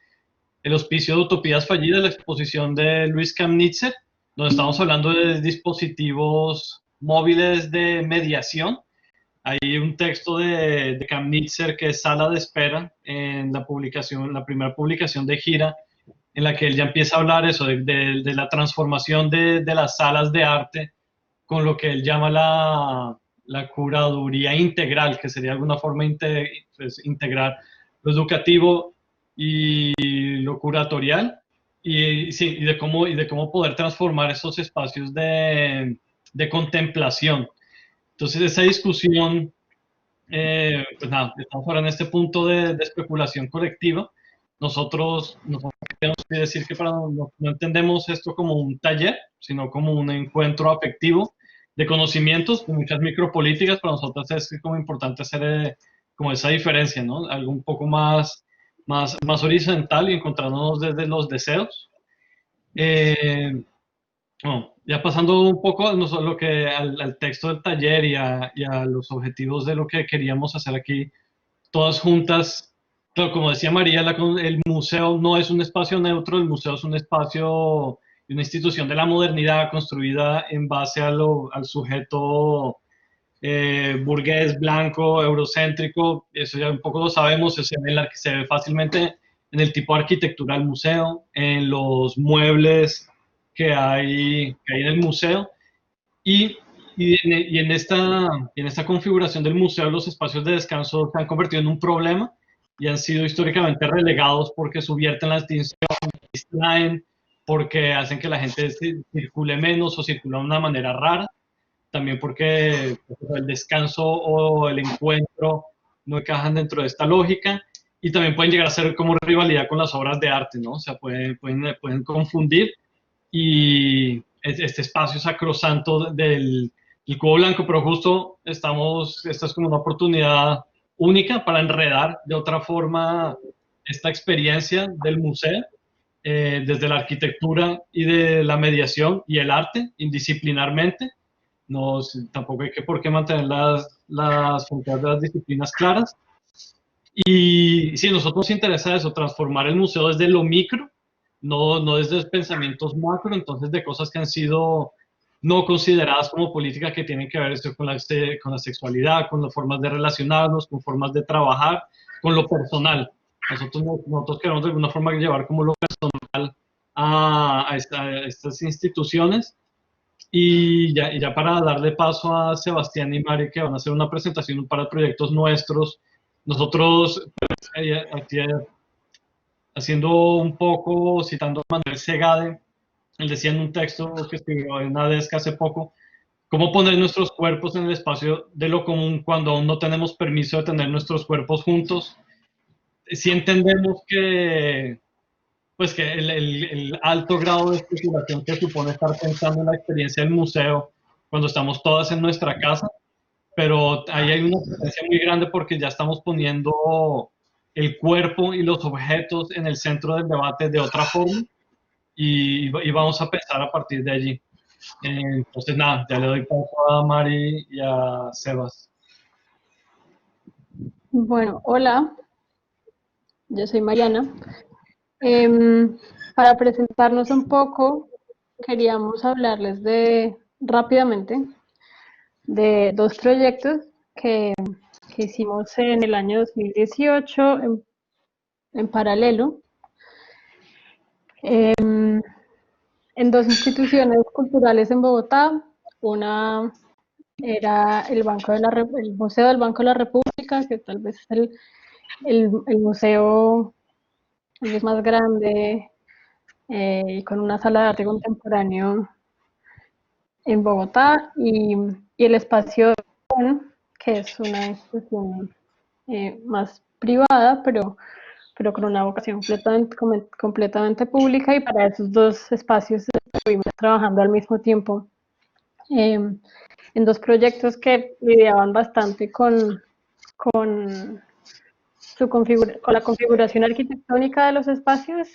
el Hospicio de Utopías Fallidas, la exposición de Luis Kamnitzer, donde estamos hablando de dispositivos móviles de mediación. Hay un texto de Kamnitzer que es Sala de Espera en la publicación, la primera publicación de Gira, en la que él ya empieza a hablar eso de la transformación de las salas de arte con lo que él llama la curaduría integral, que sería de alguna forma pues, integrar lo educativo y lo curatorial, y, sí, y de cómo poder transformar esos espacios de contemplación. Entonces, esa discusión, pues nada, estamos ahora en este punto de especulación colectiva. Nosotros queremos decir que no entendemos esto como un taller, sino como un encuentro afectivo de conocimientos, de muchas micropolíticas. Para nosotros es como importante hacer como esa diferencia, ¿no? Algo un poco más horizontal y encontrándonos desde los deseos. Bueno, ya pasando un poco al texto del taller y a los objetivos de lo que queríamos hacer aquí, todas juntas. Claro, como decía María, el museo no es un espacio neutro, el museo es un espacio, una institución de la modernidad construida en base al sujeto burgués, blanco, eurocéntrico. Eso ya un poco lo sabemos, se ve fácilmente en el tipo de arquitectura del museo, en los muebles que hay en el museo, y en esta configuración del museo los espacios de descanso se han convertido en un problema y han sido históricamente relegados porque subvierten la distinción, distraen, porque hacen que la gente circule menos o circula de una manera rara, también porque el descanso o el encuentro no encajan dentro de esta lógica, y también pueden llegar a ser como rivalidad con las obras de arte, ¿no? O sea, pueden confundir, y este espacio sacrosanto del cubo blanco, pero justo esta es como una oportunidad única para enredar de otra forma esta experiencia del museo, desde la arquitectura y de la mediación y el arte, indisciplinarmente. No, tampoco hay por qué mantener las fronteras de las disciplinas claras. Y sí, a nosotros nos interesa eso, transformar el museo desde lo micro, no desde pensamientos macro, entonces de cosas que han sido no consideradas como políticas, que tienen que ver esto con la sexualidad, con las formas de relacionarnos, con formas de trabajar, con lo personal. Nosotros queremos de alguna forma llevar como lo personal a estas instituciones. Y ya para darle paso a Sebastián y Mari, que van a hacer una presentación para proyectos nuestros, nosotros, pues, aquí, haciendo un poco, citando a Manuel Segade, él decía en un texto que escribió en ADESC hace poco, cómo poner nuestros cuerpos en el espacio de lo común cuando aún no tenemos permiso de tener nuestros cuerpos juntos. Si entendemos que pues que el alto grado de especulación que supone estar pensando en la experiencia del museo cuando estamos todas en nuestra casa, pero ahí hay una diferencia muy grande porque ya estamos poniendo el cuerpo y los objetos en el centro del debate de otra forma, y vamos a pensar a partir de allí. Entonces nada, ya le doy paso a Mari y a Sebas. Bueno, hola, yo soy Mariana. Para presentarnos un poco, queríamos hablarles rápidamente de dos proyectos que hicimos en el año 2018 en paralelo, en dos instituciones culturales en Bogotá. Una era el Museo del Banco de la República, que tal vez es el museo más grande, con una sala de arte contemporáneo en Bogotá, y el espacio, que es una institución más privada, pero con una vocación completamente pública, y para esos dos espacios estuvimos trabajando al mismo tiempo en dos proyectos que lidiaban bastante con la configuración arquitectónica de los espacios,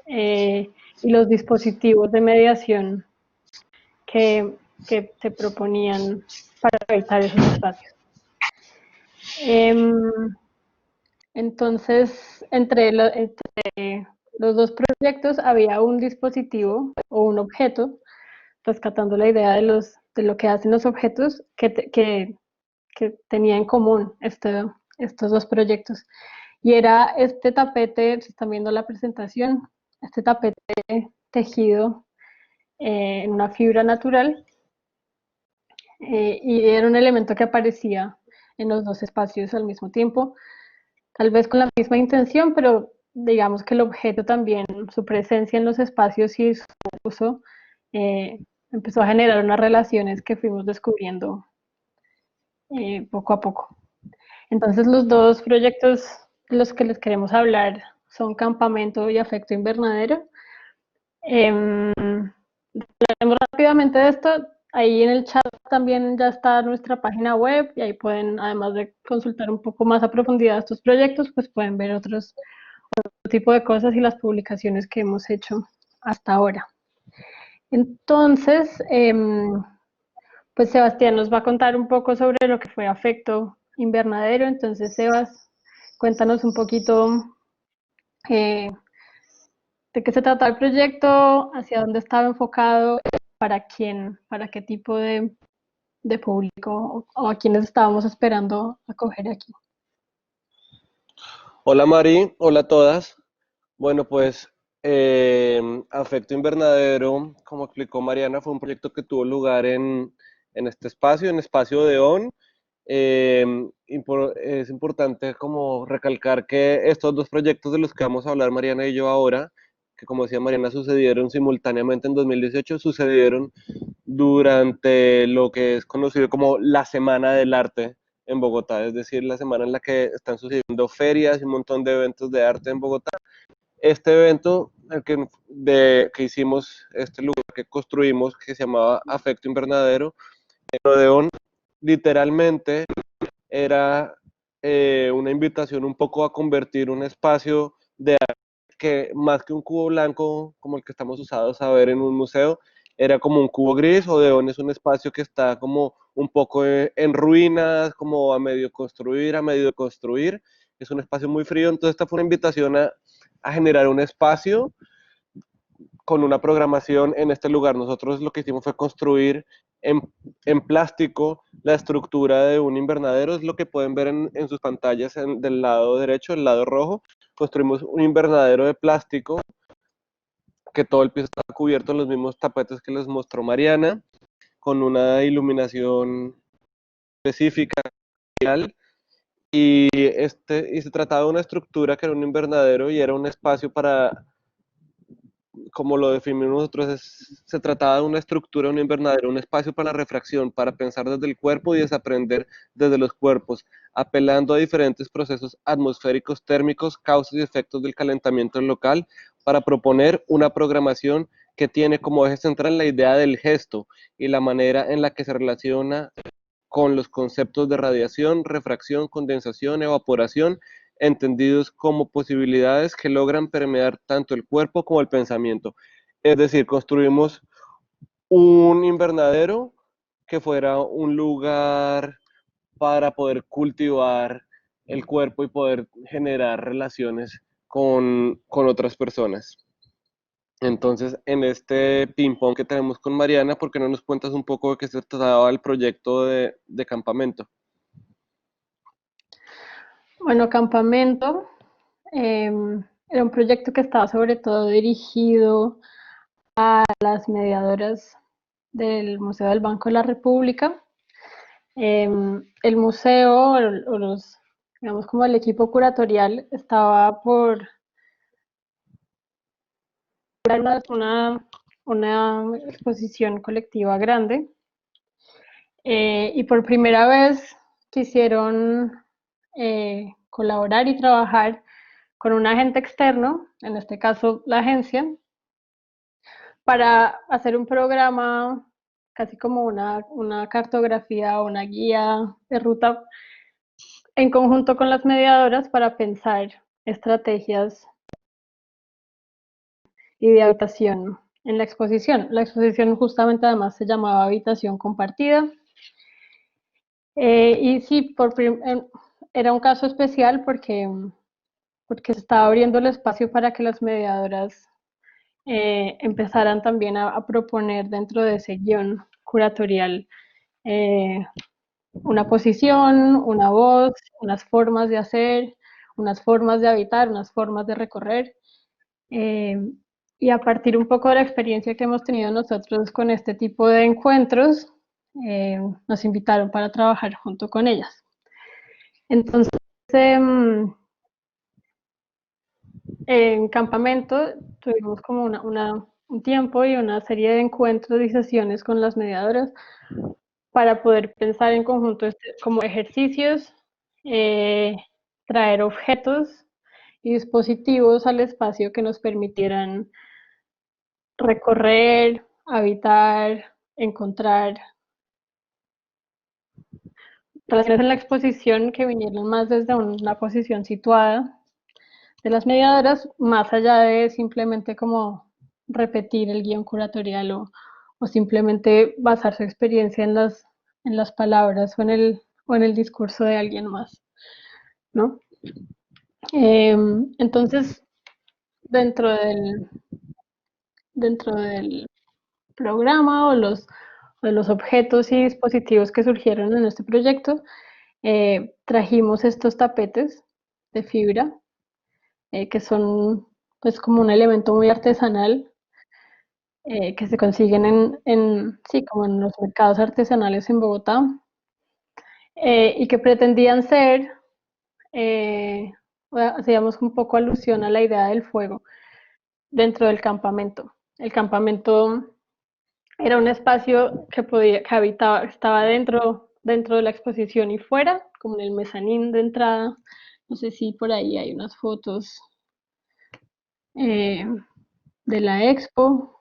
y los dispositivos de mediación que se proponían para habitar esos espacios. Entonces, entre los dos proyectos había un dispositivo o un objeto, rescatando la idea de lo que hacen los objetos que tenía en común estos dos proyectos. Y era este tapete, si están viendo la presentación, este tapete tejido en una fibra natural, y era un elemento que aparecía en los dos espacios al mismo tiempo, tal vez con la misma intención, pero digamos que el objeto también, su presencia en los espacios y su uso, empezó a generar unas relaciones que fuimos descubriendo poco a poco. Entonces los dos proyectos de los que les queremos hablar son Campamento y Afecto Invernadero. Hablaremos rápidamente de esto. Ahí en el chat también ya está nuestra página web y ahí pueden, además de consultar un poco más a profundidad estos proyectos, pues pueden ver otro tipo de cosas y las publicaciones que hemos hecho hasta ahora. Entonces, pues Sebastián nos va a contar un poco sobre lo que fue Afecto Invernadero. Entonces, Sebas, cuéntanos un poquito de qué se trata el proyecto, hacia dónde estaba enfocado, para quién, para qué tipo de público o a quienes estábamos esperando acoger aquí. Hola Mari, hola a todas. Bueno, pues Afecto Invernadero, como explicó Mariana, fue un proyecto que tuvo lugar en este espacio, en Espacio Odeón. Es importante como recalcar que estos dos proyectos de los que vamos a hablar Mariana y yo ahora, que como decía Mariana sucedieron simultáneamente en 2018, sucedieron durante lo que es conocido como la Semana del Arte en Bogotá, es decir, la semana en la que están sucediendo ferias y un montón de eventos de arte en Bogotá. Este evento, el que hicimos, este lugar que construimos, que se llamaba Afecto Invernadero, en Odeón, literalmente era una invitación un poco a convertir un espacio de arte que más que un cubo blanco como el que estamos usados a ver en un museo, era como un cubo gris. Odeón es un espacio que está como un poco en ruinas, como a medio construir, a medio construir. Es un espacio muy frío, entonces esta fue una invitación a generar un espacio con una programación en este lugar. Nosotros lo que hicimos fue construir en plástico la estructura de un invernadero, es lo que pueden ver en sus pantallas del lado derecho, el lado rojo. Construimos un invernadero de plástico, que todo el piso estaba cubierto en los mismos tapetes que les mostró Mariana, con una iluminación específica. Y se trataba de una estructura que era un invernadero y era un espacio para, como lo definimos nosotros, se trataba de una estructura, un invernadero, un espacio para la refracción, para pensar desde el cuerpo y desaprender desde los cuerpos, apelando a diferentes procesos atmosféricos, térmicos, causas y efectos del calentamiento local, para proponer una programación que tiene como eje central la idea del gesto y la manera en la que se relaciona con los conceptos de radiación, refracción, condensación, evaporación, entendidos como posibilidades que logran permear tanto el cuerpo como el pensamiento. Es decir, construimos un invernadero que fuera un lugar para poder cultivar el cuerpo y poder generar relaciones con otras personas. Entonces, en este ping-pong que tenemos con Mariana, ¿por qué no nos cuentas un poco de qué se trataba el proyecto de campamento? Bueno, Campamento era un proyecto que estaba sobre todo dirigido a las mediadoras del Museo del Banco de la República. El museo, o los, digamos como el equipo curatorial, estaba por una exposición colectiva grande, y por primera vez quisieron colaborar y trabajar con un agente externo, en este caso la agencia, para hacer un programa casi como una cartografía o una guía de ruta en conjunto con las mediadoras para pensar estrategias y de habitación en la exposición. La exposición justamente además se llamaba Habitación Compartida. Y sí, era un caso especial porque porque se estaba abriendo el espacio para que las mediadoras empezaran también a proponer dentro de ese guión curatorial una posición, una voz, unas formas de hacer, unas formas de habitar, unas formas de recorrer. Y a partir un poco de la experiencia que hemos tenido nosotros con este tipo de encuentros, nos invitaron para trabajar junto con ellas. Entonces, en campamento tuvimos como un tiempo y una serie de encuentros y sesiones con las mediadoras para poder pensar en conjunto como ejercicios, traer objetos y dispositivos al espacio que nos permitieran recorrer, habitar, encontrar. Relaciones en la exposición que vinieron más desde una posición situada de las mediadoras, más allá de simplemente como repetir el guión curatorial o simplemente basar su experiencia en las palabras o en el discurso de alguien más, ¿no? Entonces, dentro del programa o de los objetos y dispositivos que surgieron en este proyecto, trajimos estos tapetes de fibra, que son pues como un elemento muy artesanal, que se consiguen sí, como en los mercados artesanales en Bogotá, y que pretendían ser, hacíamos un poco alusión a la idea del fuego dentro del campamento. El campamento era un espacio que habitaba, estaba dentro de la exposición y fuera, como en el mezanín de entrada. No sé si por ahí hay unas fotos de la expo.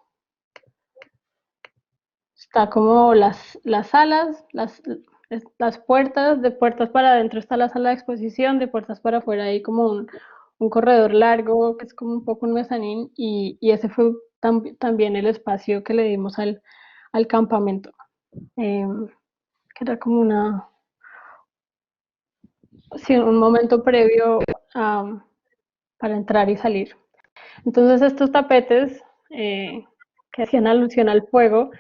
Está como las salas, las puertas, de puertas para adentro está la sala de exposición, de puertas para afuera hay como un corredor largo, que es como un poco un mezanín, y ese fue también el espacio que le dimos al campamento, que era como un momento previo para entrar y salir. Entonces estos tapetes que hacían alusión al fuego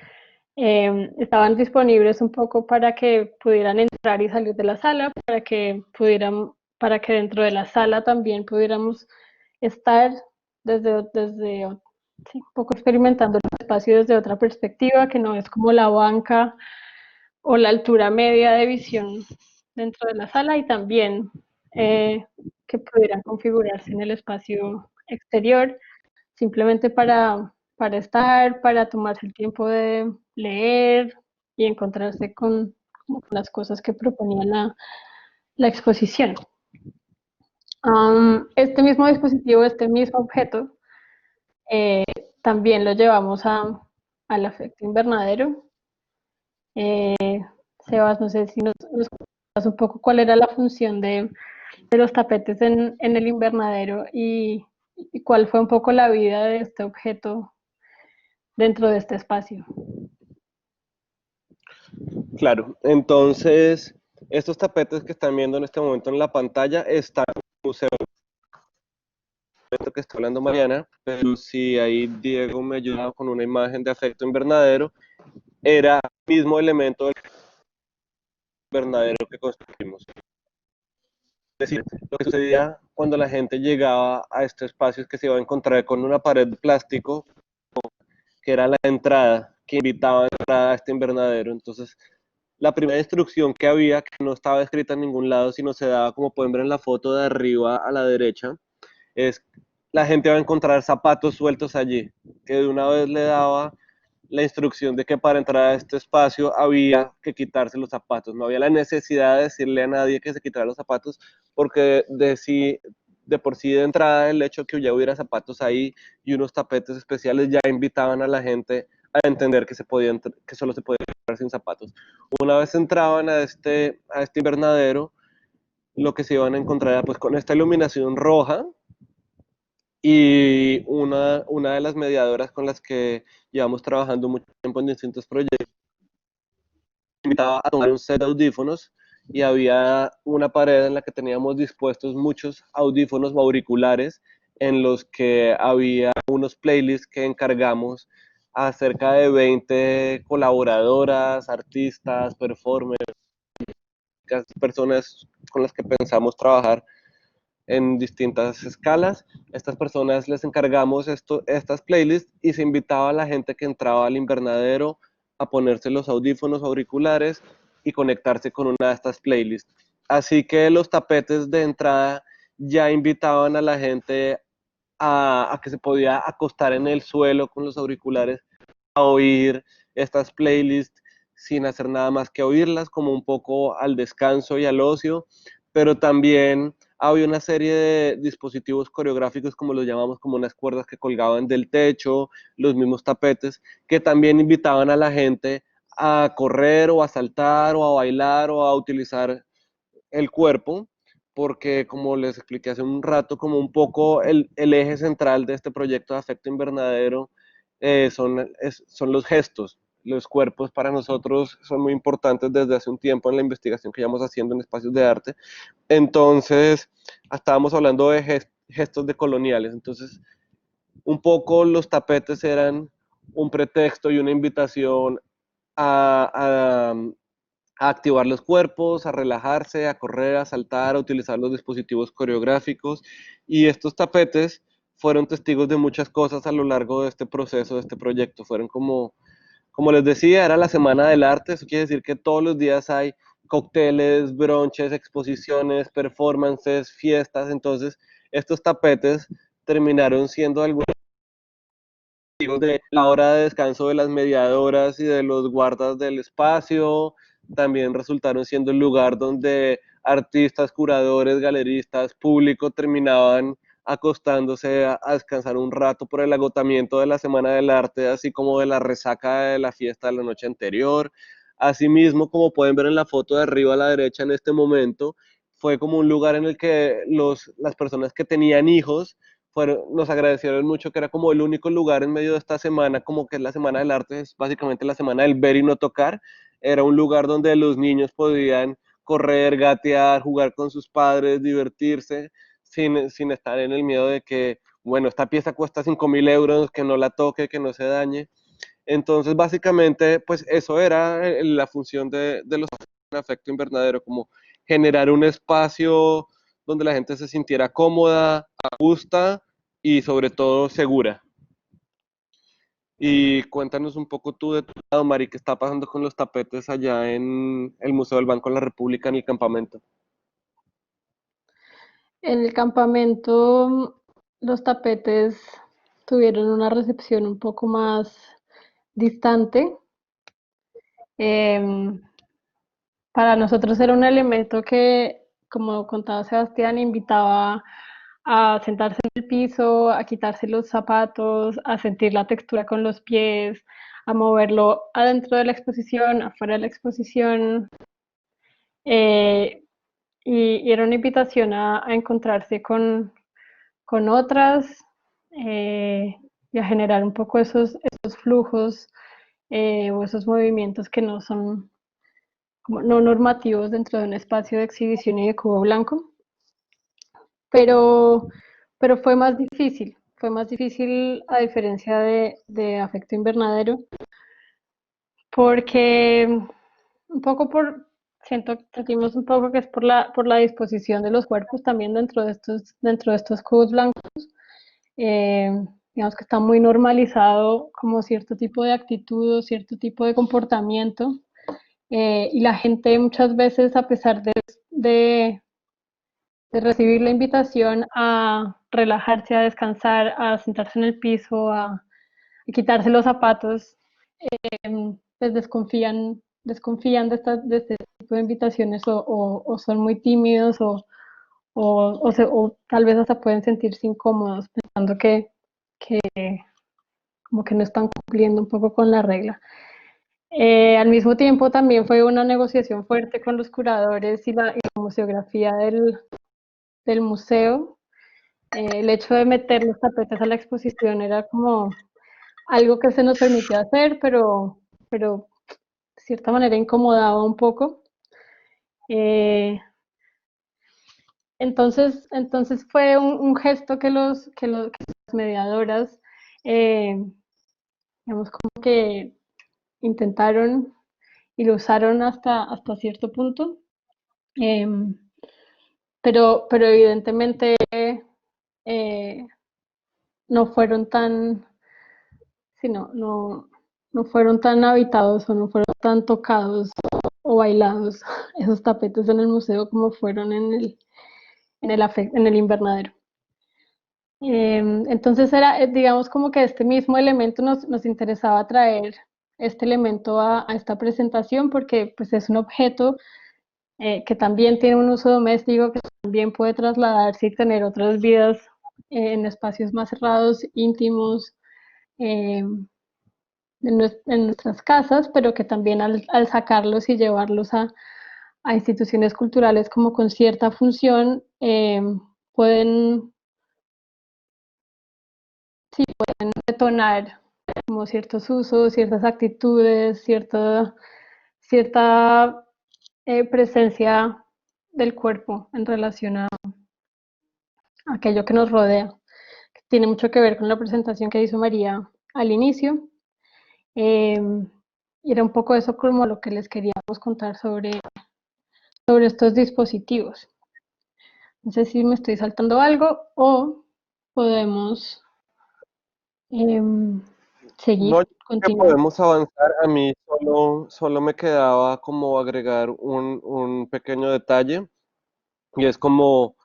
estaban disponibles un poco para que pudieran entrar y salir de la sala, para que dentro de la sala también pudiéramos estar sí, un poco experimentando el espacio desde otra perspectiva, que no es como la banca o la altura media de visión dentro de la sala, y también que pudieran configurarse en el espacio exterior, simplemente para estar, para tomarse el tiempo de leer y encontrarse con las cosas que proponía la exposición. Este mismo dispositivo, este mismo objeto, también lo llevamos al efecto invernadero. Sebas, no sé si nos cuentas un poco cuál era la función de los tapetes en el invernadero y cuál fue un poco la vida de este objeto dentro de este espacio. Claro, entonces estos tapetes que están viendo en este momento en la pantalla están en el museo que está hablando Mariana, pero si ahí Diego me ayuda con una imagen de efecto invernadero, era el mismo elemento del invernadero que construimos. Es decir, lo que sucedía cuando la gente llegaba a este espacio es que se iba a encontrar con una pared de plástico que era la entrada, que invitaba a entrar a este invernadero. Entonces, la primera instrucción que había, que no estaba escrita en ningún lado, sino se daba, como pueden ver en la foto de arriba a la derecha, es la gente va a encontrar zapatos sueltos allí, que de una vez le daba la instrucción de que para entrar a este espacio había que quitarse los zapatos. No había la necesidad de decirle a nadie que se quitara los zapatos, porque de por sí de entrada el hecho de que ya hubiera zapatos ahí y unos tapetes especiales ya invitaban a la gente a entender que solo se podía entrar sin zapatos. Una vez entraban a este invernadero, lo que se iban a encontrar era pues con esta iluminación roja, y una de las mediadoras con las que llevamos trabajando mucho tiempo en distintos proyectos invitaba a tomar un set de audífonos y había una pared en la que teníamos dispuestos muchos audífonos o auriculares en los que había unos playlists que encargamos a cerca de 20 colaboradoras, artistas, performers, personas con las que pensamos trabajar en distintas escalas. Estas personas les encargamos estas playlists y se invitaba a la gente que entraba al invernadero a ponerse los audífonos auriculares y conectarse con una de estas playlists. Así que los tapetes de entrada ya invitaban a la gente a que se podía acostar en el suelo con los auriculares a oír estas playlists sin hacer nada más que oírlas, como un poco al descanso y al ocio, pero también había una serie de dispositivos coreográficos, como los llamamos, como unas cuerdas que colgaban del techo, los mismos tapetes, que también invitaban a la gente a correr o a saltar o a bailar o a utilizar el cuerpo, porque como les expliqué hace un rato, como un poco el eje central de este proyecto de Afecto Invernadero son los gestos. Los cuerpos para nosotros son muy importantes desde hace un tiempo en la investigación que llevamos haciendo en espacios de arte. Entonces, estábamos hablando de gestos decoloniales. Entonces, un poco los tapetes eran un pretexto y una invitación a, a activar los cuerpos, a relajarse, a correr, a saltar, a utilizar los dispositivos coreográficos. Y estos tapetes fueron testigos de muchas cosas a lo largo de este proceso, de este proyecto. Fueron como les decía, era la Semana del Arte. Eso quiere decir que todos los días hay cócteles, bronches, exposiciones, performances, fiestas. Entonces, estos tapetes terminaron siendo algunos de la hora de descanso de las mediadoras y de los guardas del espacio. También resultaron siendo el lugar donde artistas, curadores, galeristas, público terminaban acostándose a descansar un rato por el agotamiento de la Semana del Arte, así como de la resaca de la fiesta de la noche anterior. Asimismo, como pueden ver en la foto de arriba a la derecha en este momento, fue como un lugar en el que las personas que tenían hijos nos agradecieron mucho, que era como el único lugar en medio de esta semana, como que es la Semana del Arte, es básicamente la semana del ver y no tocar. Era un lugar donde los niños podían correr, gatear, jugar con sus padres, divertirse, sin estar en el miedo de que, bueno, esta pieza cuesta 5.000 euros, que no la toque, que no se dañe. Entonces, básicamente, pues eso era la función de los Afecto Invernadero, como generar un espacio donde la gente se sintiera cómoda, justa y sobre todo segura. Y cuéntanos un poco tú de tu lado, Mari, qué está pasando con los tapetes allá en el Museo del Banco de la República en el campamento. En el campamento los tapetes tuvieron una recepción un poco más distante. Para nosotros era un elemento que, como contaba Sebastián, invitaba a sentarse en el piso, a quitarse los zapatos, a sentir la textura con los pies, a moverlo adentro de la exposición, afuera de la exposición. Y era una invitación a encontrarse con otras y a generar un poco esos flujos o esos movimientos que no son como no normativos dentro de un espacio de exhibición y de cubo blanco. Pero fue más difícil a diferencia de Afecto Invernadero, porque un poco sentimos un poco que es por la disposición de los cuerpos también dentro de estos cubos blancos. Digamos que está muy normalizado como cierto tipo de actitud o cierto tipo de comportamiento, y la gente muchas veces, a pesar de recibir la invitación a relajarse, a descansar, a sentarse en el piso, a quitarse los zapatos, pues desconfían de este tipo de invitaciones, o son muy tímidos o tal vez hasta pueden sentirse incómodos pensando que como que no están cumpliendo un poco con la regla. Al mismo tiempo también fue una negociación fuerte con los curadores y la museografía del museo. El hecho de meter los tapetes a la exposición era como algo que se nos permitía hacer, pero de cierta manera incomodaba un poco. Eh, entonces fue un gesto que las mediadoras, digamos, como que intentaron y lo usaron hasta cierto punto, em, pero evidentemente eh, no fueron tan, sí, no fueron tan habitados o no fueron tan tocados o bailados esos tapetes en el museo como fueron en el invernadero. Entonces era, digamos, como que este mismo elemento nos interesaba traer este elemento a esta presentación porque pues es un objeto que también tiene un uso doméstico, que también puede trasladarse y tener otras vidas en espacios más cerrados, íntimos, eh, en nuestras casas, pero que también al sacarlos y llevarlos a instituciones culturales como con cierta función, pueden detonar como ciertos usos, ciertas actitudes, cierta presencia del cuerpo en relación a aquello que nos rodea. Tiene mucho que ver con la presentación que hizo María al inicio. Eh, y era un poco eso como lo que les queríamos contar sobre estos dispositivos. No sé si me estoy saltando algo o podemos seguir, No, yo creo que continuar. podemos avanzar. A mí solo me quedaba como agregar un pequeño detalle y es como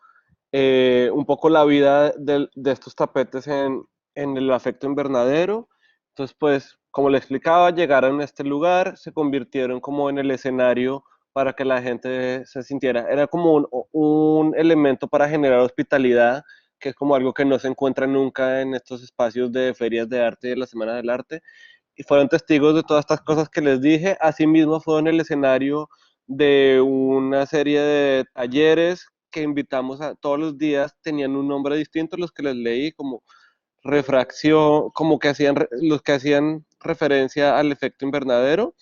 un poco la vida de estos tapetes en el afecto invernadero. Entonces, pues, como le explicaba, llegaron a este lugar, se convirtieron como en el escenario para que la gente se sintiera. Era como un elemento para generar hospitalidad, que es como algo que no se encuentra nunca en estos espacios de ferias de arte de la Semana del Arte. Y fueron testigos de todas estas cosas que les dije. Asimismo, fueron el escenario de una serie de talleres que invitamos a todos los días, tenían un nombre distinto, los que les leí, como refracción, como que hacían, los que hacían referencia al efecto invernadero,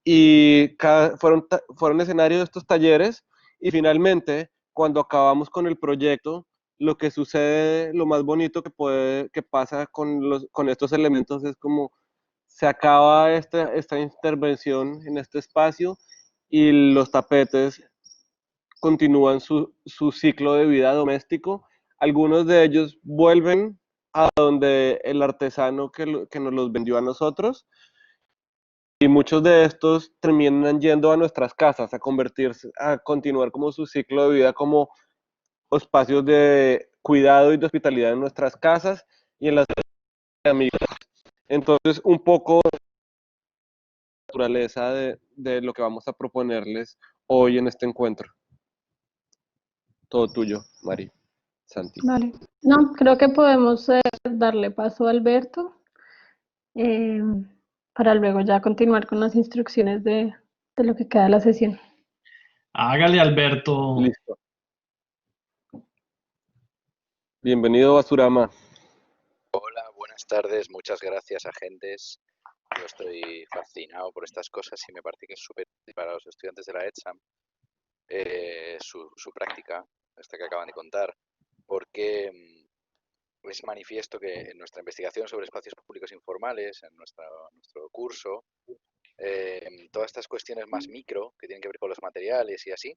y fueron escenarios de estos talleres, y finalmente, cuando acabamos con el proyecto, lo que sucede, lo más bonito que pasa con estos elementos es como se acaba esta intervención en este espacio y los tapetes continúan su ciclo de vida doméstico. Algunos de ellos vuelven a donde el artesano que nos los vendió a nosotros, y muchos de estos terminan yendo a nuestras casas a convertirse, a continuar como su ciclo de vida como espacios de cuidado y de hospitalidad en nuestras casas y en las de amigos. Entonces, un poco de naturaleza de lo que vamos a proponerles hoy en este encuentro. Todo tuyo, Mari, Santi. Vale. No, creo que podemos darle paso a Alberto eh, para luego ya continuar con las instrucciones de lo que queda de la sesión. Hágale, Alberto. Listo. Bienvenido, Basurama. Hola, buenas tardes, muchas gracias, agentes. Yo estoy fascinado por estas cosas y me parece que es súper útil para los estudiantes de la ETSAM su práctica, esta que acaban de contar, porque es manifiesto que en nuestra investigación sobre espacios públicos informales, en nuestro curso, todas estas cuestiones más micro, que tienen que ver con los materiales y así,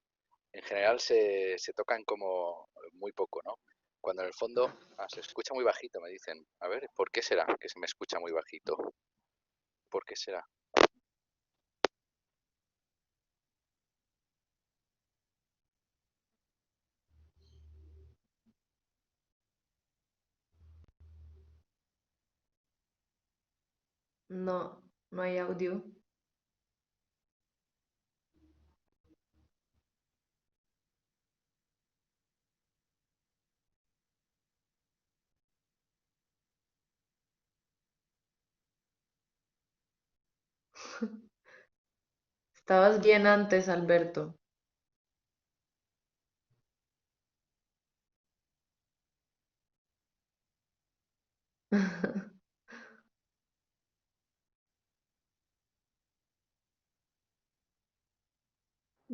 en general se tocan como muy poco, ¿no? Cuando en el fondo se escucha muy bajito, me dicen. A ver, ¿por qué será que se me escucha muy bajito? ¿Por qué será? No, no hay audio. Estabas bien antes, Alberto.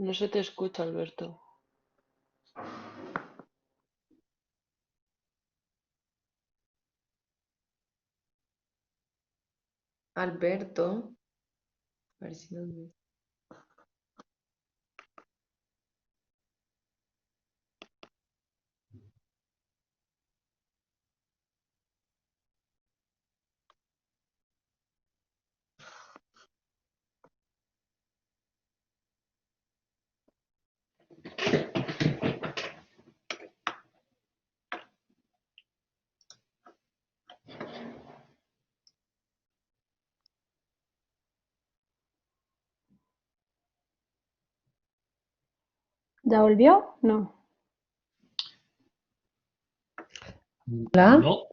No se te escucha, Alberto. Alberto, a ver si nos ve. ¿Ya volvió? No. Hola, No.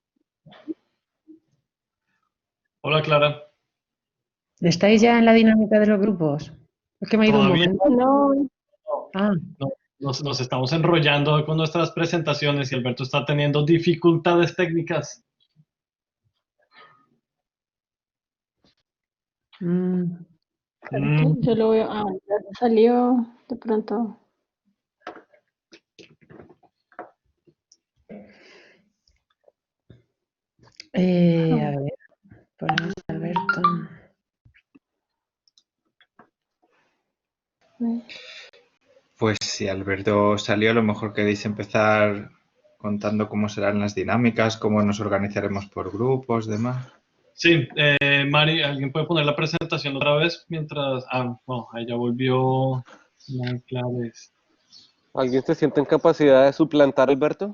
Hola, Clara. ¿estáis ya en la dinámica de los grupos? Es que me ha ido un Todavía momento. No, Ah, no. Nos estamos enrollando con nuestras presentaciones y Alberto está teniendo dificultades técnicas. mm, yo lo veo. Ah, ya salió de pronto. a ver, ponemos a Alberto. Pues si Alberto salió, a lo mejor queréis empezar contando cómo serán las dinámicas, cómo nos organizaremos por grupos, demás. Sí, Mari, ¿alguien puede poner la presentación otra vez mientras... Ah, bueno, ahí ya volvió Mari Claves. ¿Alguien se siente en capacidad de suplantar a Alberto?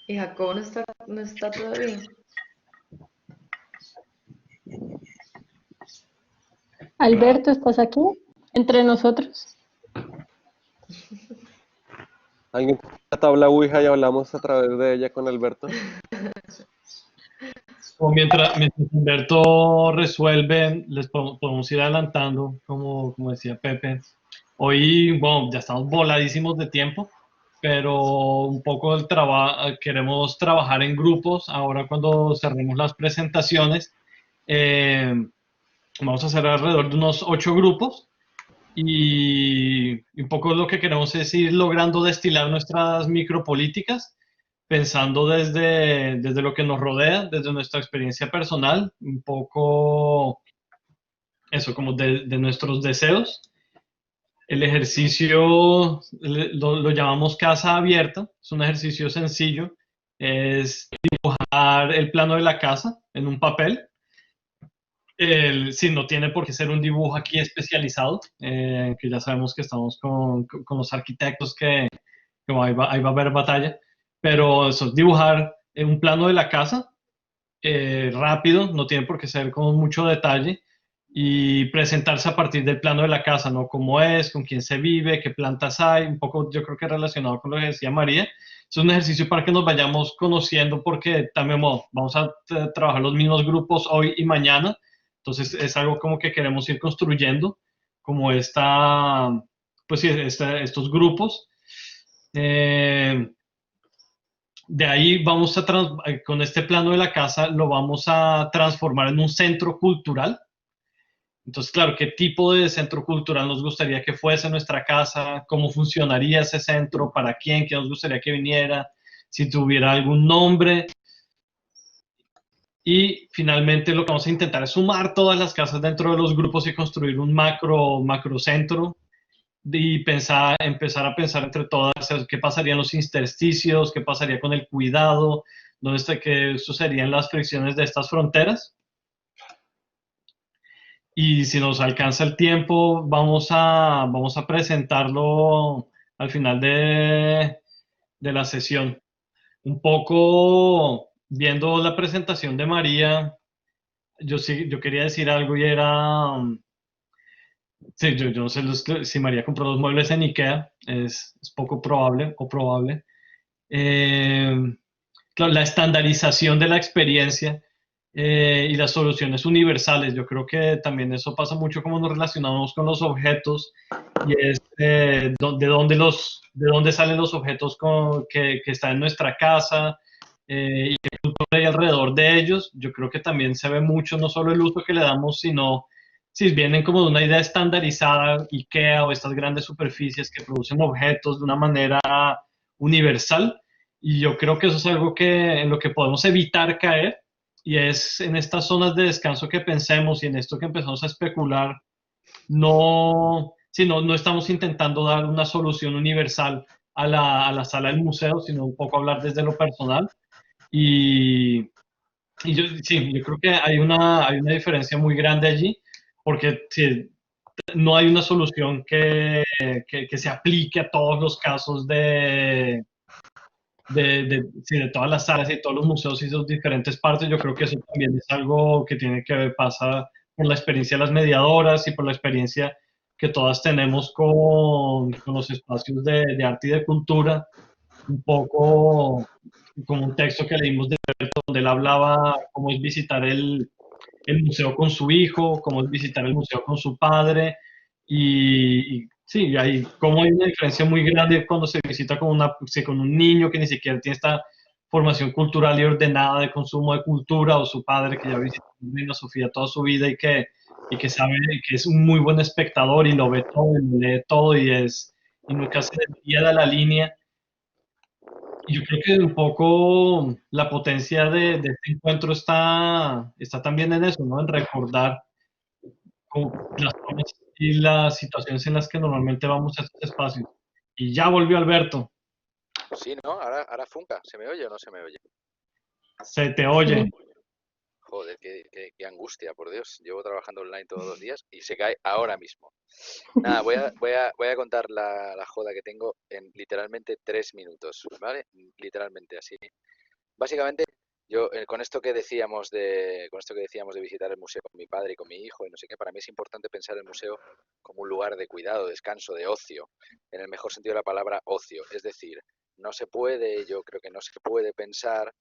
¿Y Jacobo no está todavía? Alberto, ¿estás aquí entre nosotros? ¿Alguien tiene la tabla Ouija y hablamos a través de ella con Alberto? O mientras Humberto resuelve, les podemos ir adelantando, como decía Pepe. Hoy, bueno, ya estamos voladísimos de tiempo, pero un poco el queremos trabajar en grupos. Ahora cuando cerremos las presentaciones, vamos a hacer alrededor de unos 8 grupos y un poco lo que queremos es ir logrando destilar nuestras micropolíticas pensando desde lo que nos rodea, desde nuestra experiencia personal, un poco eso, como de nuestros deseos. El ejercicio lo llamamos casa abierta, es un ejercicio sencillo, es dibujar el plano de la casa en un papel. Sí, no tiene por qué ser un dibujo aquí especializado, que ya sabemos que estamos con los arquitectos que ahí va a haber batalla, pero eso es dibujar un plano de la casa rápido, no tiene por qué ser con mucho detalle y presentarse a partir del plano de la casa, ¿no? Cómo es, con quién se vive, qué plantas hay, un poco yo creo que relacionado con lo que decía María. Es un ejercicio para que nos vayamos conociendo porque también vamos a trabajar los mismos grupos hoy y mañana, entonces es algo como que queremos ir construyendo, como pues sí, estos grupos. De ahí vamos con este plano de la casa, lo vamos a transformar en un centro cultural. Entonces, claro, ¿qué tipo de centro cultural nos gustaría que fuese nuestra casa? ¿Cómo funcionaría ese centro? ¿Para quién? ¿Qué nos gustaría que viniera? Si tuviera algún nombre. Y finalmente lo que vamos a intentar es sumar todas las casas dentro de los grupos y construir un macrocentro y empezar a pensar entre todas qué pasaría en los intersticios, qué pasaría con el cuidado, qué sucederían las fricciones de estas fronteras. Y si nos alcanza el tiempo, vamos a presentarlo al final de la sesión. Un poco viendo la presentación de María, yo quería decir algo y era... Sí, yo no sé si María compró los muebles en IKEA, es poco probable o probable. Claro, la estandarización de la experiencia y las soluciones universales, yo creo que también eso pasa mucho como nos relacionamos con los objetos y es de dónde salen los objetos que están en nuestra casa y qué cultura hay alrededor de ellos. Yo creo que también se ve mucho no solo el uso que le damos, sino sí, vienen como de una idea estandarizada, IKEA o estas grandes superficies que producen objetos de una manera universal. Y yo creo que eso es algo que en lo que podemos evitar caer, y es en estas zonas de descanso que pensemos y en esto que empezamos a especular, no, sí, no estamos intentando dar una solución universal a la sala del museo, sino un poco hablar desde lo personal. Y, y yo, sí, yo creo que hay una diferencia muy grande allí, porque sí, no hay una solución que se aplique a todos los casos sí, de todas las salas y todos los museos y sus diferentes partes. Yo creo que eso también es algo que tiene que ver, pasa por la experiencia de las mediadoras y por la experiencia que todas tenemos con los espacios de arte y de cultura. Un poco como un texto que leímos de Alberto, donde él hablaba cómo es visitar el museo con su hijo, cómo es visitar el museo con su padre, y sí, hay, como hay una diferencia muy grande cuando se visita con, sí, con un niño que ni siquiera tiene esta formación cultural y ordenada de consumo de cultura, o su padre que ya visitó Reina Sofía toda su vida y que sabe que es un muy buen espectador y lo ve todo y lo lee todo y nunca se desvía de la línea. Y yo creo que un poco la potencia de este encuentro está también en eso, ¿no? En recordar las formas y las situaciones en las que normalmente vamos a estos espacios. Y ya volvió Alberto, Sí, ¿no? Ahora funca. ¿Se me oye o no se me oye? se te oye. Sí. Joder, qué angustia, por Dios. Llevo trabajando online todos los días y se cae ahora mismo. Nada, voy a contar la joda que tengo en literalmente 3 minutos, ¿vale? Literalmente así. Básicamente, yo con esto que decíamos de visitar el museo con mi padre y con mi hijo y no sé qué, para mí es importante pensar el museo como un lugar de cuidado, descanso, de ocio, en el mejor sentido de la palabra ocio. Es decir, yo creo que no se puede pensar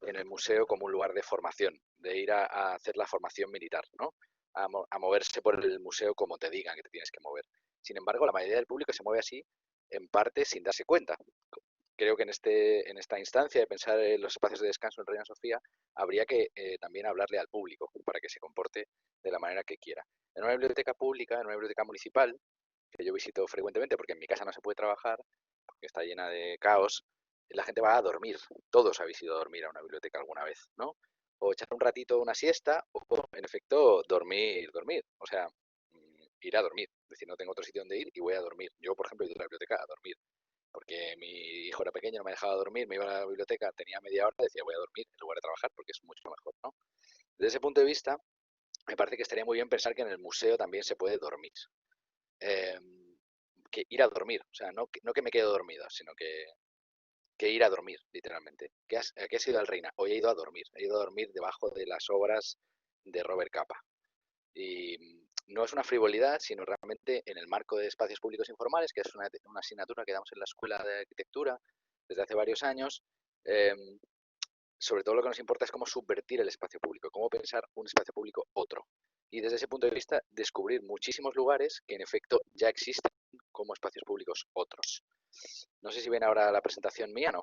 en el museo como un lugar de formación, de ir a hacer la formación militar, ¿no? A moverse por el museo como te digan que te tienes que mover. Sin embargo, la mayoría del público se mueve así, en parte sin darse cuenta. Creo que en esta instancia de pensar en los espacios de descanso en Reina Sofía, habría que también hablarle al público para que se comporte de la manera que quiera. En una biblioteca pública, en una biblioteca municipal, que yo visito frecuentemente porque en mi casa no se puede trabajar, porque está llena de caos, la gente va a dormir. Todos habéis ido a dormir a una biblioteca alguna vez, ¿no? O echar un ratito una siesta, o en efecto dormir. O sea, ir a dormir. Es decir, no tengo otro sitio donde ir y voy a dormir. Yo, por ejemplo, he ido a la biblioteca a dormir porque mi hijo era pequeño, no me dejaba dormir, me iba a la biblioteca, tenía media hora, decía voy a dormir en lugar de trabajar porque es mucho mejor, ¿no? Desde ese punto de vista, me parece que estaría muy bien pensar que en el museo también se puede dormir. Eh, que ir a dormir, o sea, no que me quedo dormido, sino que ir a dormir, literalmente. ¿A qué has ido al Reina? Hoy he ido a dormir debajo de las obras de Robert Capa. Y no es una frivolidad, sino realmente en el marco de espacios públicos informales, que es una asignatura que damos en la Escuela de Arquitectura desde hace varios años. eh, Sobre todo lo que nos importa es cómo subvertir el espacio público, cómo pensar un espacio público otro. Y desde ese punto de vista, descubrir muchísimos lugares que en efecto ya existen como espacios públicos otros. No sé si ven ahora la presentación mía, ¿no?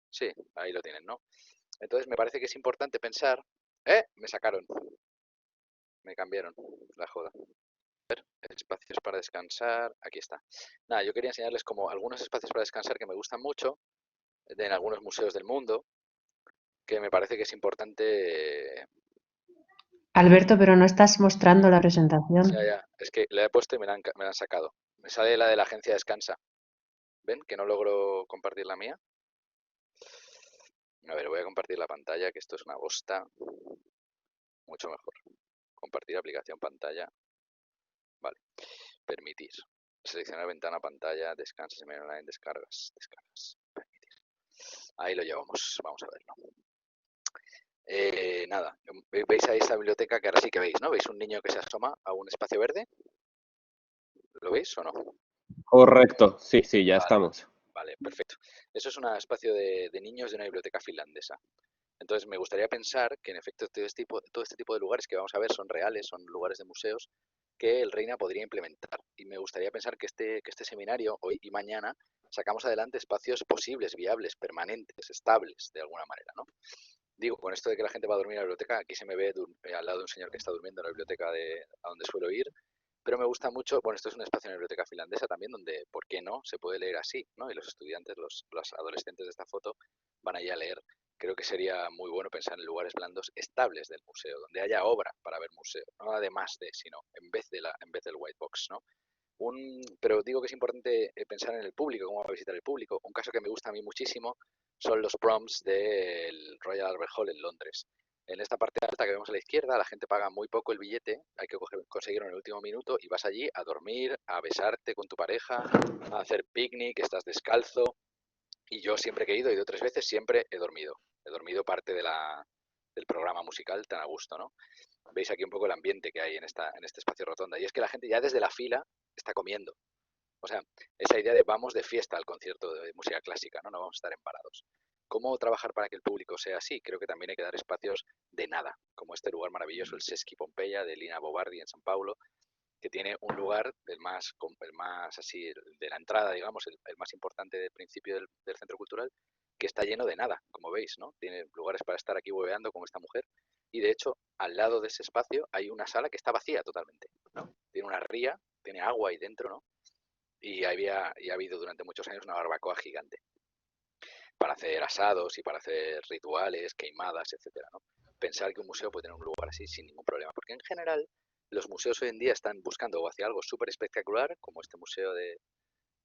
Sí, ahí lo tienen, ¿no? Entonces me parece que es importante pensar... ¡Eh! Me sacaron, me cambiaron la joda. Espacios para descansar, aquí está. Nada, yo quería enseñarles como algunos espacios para descansar que me gustan mucho, en algunos museos del mundo, que me parece que es importante. Alberto, pero no estás mostrando la presentación. Ya, es que le he puesto y me la han sacado. Me sale la de la agencia Descansa. ¿Ven? Que no logro compartir la mía. A ver, voy a compartir la pantalla, que esto es una bosta. Mucho mejor. Compartir aplicación pantalla. Vale. Permitir. Seleccionar ventana, pantalla, descansa, seminario online, descargas. Permitir. Ahí lo llevamos. Vamos a verlo. Nada, veis ahí esta biblioteca que ahora sí que veis, ¿no? ¿Veis un niño que se asoma a un espacio verde? ¿Lo veis o no? Correcto, sí, ya Vale, estamos. vale, perfecto. Eso es un espacio de niños de una biblioteca finlandesa. Entonces me gustaría pensar que en efecto todo este tipo de lugares que vamos a ver son reales, son lugares de museos que el Reina podría implementar. Y me gustaría pensar que este seminario, hoy y mañana, sacamos adelante espacios posibles, viables, permanentes, estables, de alguna manera, ¿no? Digo, con esto de que la gente va a dormir en la biblioteca, aquí se me ve al lado de un señor que está durmiendo en la biblioteca a donde suelo ir, pero me gusta mucho, bueno, esto es un espacio en la biblioteca finlandesa también, donde, ¿por qué no?, se puede leer así, ¿no? Y los estudiantes, los adolescentes de esta foto van allí a leer. Creo que sería muy bueno pensar en lugares blandos estables del museo, donde haya obra para ver museo, no además de, sino en vez del white box, ¿no? Pero digo que es importante pensar en el público, cómo va a visitar el público. Un caso que me gusta a mí muchísimo son los proms del Royal Albert Hall en Londres. En esta parte alta que vemos a la izquierda, la gente paga muy poco el billete, hay que conseguirlo en el último minuto y vas allí a dormir, a besarte con tu pareja, a hacer picnic, estás descalzo. Y yo siempre que he ido 3 veces, siempre he dormido. He dormido parte del programa musical tan a gusto, ¿no? Veis aquí un poco el ambiente que hay en este espacio rotonda. Y es que la gente ya desde la fila está comiendo. O sea, esa idea de vamos de fiesta al concierto de música clásica, ¿no? No vamos a estar emparados. ¿Cómo trabajar para que el público sea así? Creo que también hay que dar espacios de nada, como este lugar maravilloso, el Seschi Pompeia de Lina Bobardi en San Paulo, que tiene un lugar el más así, de la entrada, digamos, el más importante del principio del centro cultural, que está lleno de nada, como veis, ¿no? Tiene lugares para estar aquí hueveando con esta mujer. Y de hecho, al lado de ese espacio hay una sala que está vacía totalmente, ¿no? Tiene una ría, tiene agua ahí dentro, ¿no? Y ha habido durante muchos años una barbacoa gigante para hacer asados y para hacer rituales, queimadas, etcétera, ¿no? Pensar que un museo puede tener un lugar así sin ningún problema, porque en general los museos hoy en día están buscando o hacia algo súper espectacular, como este museo de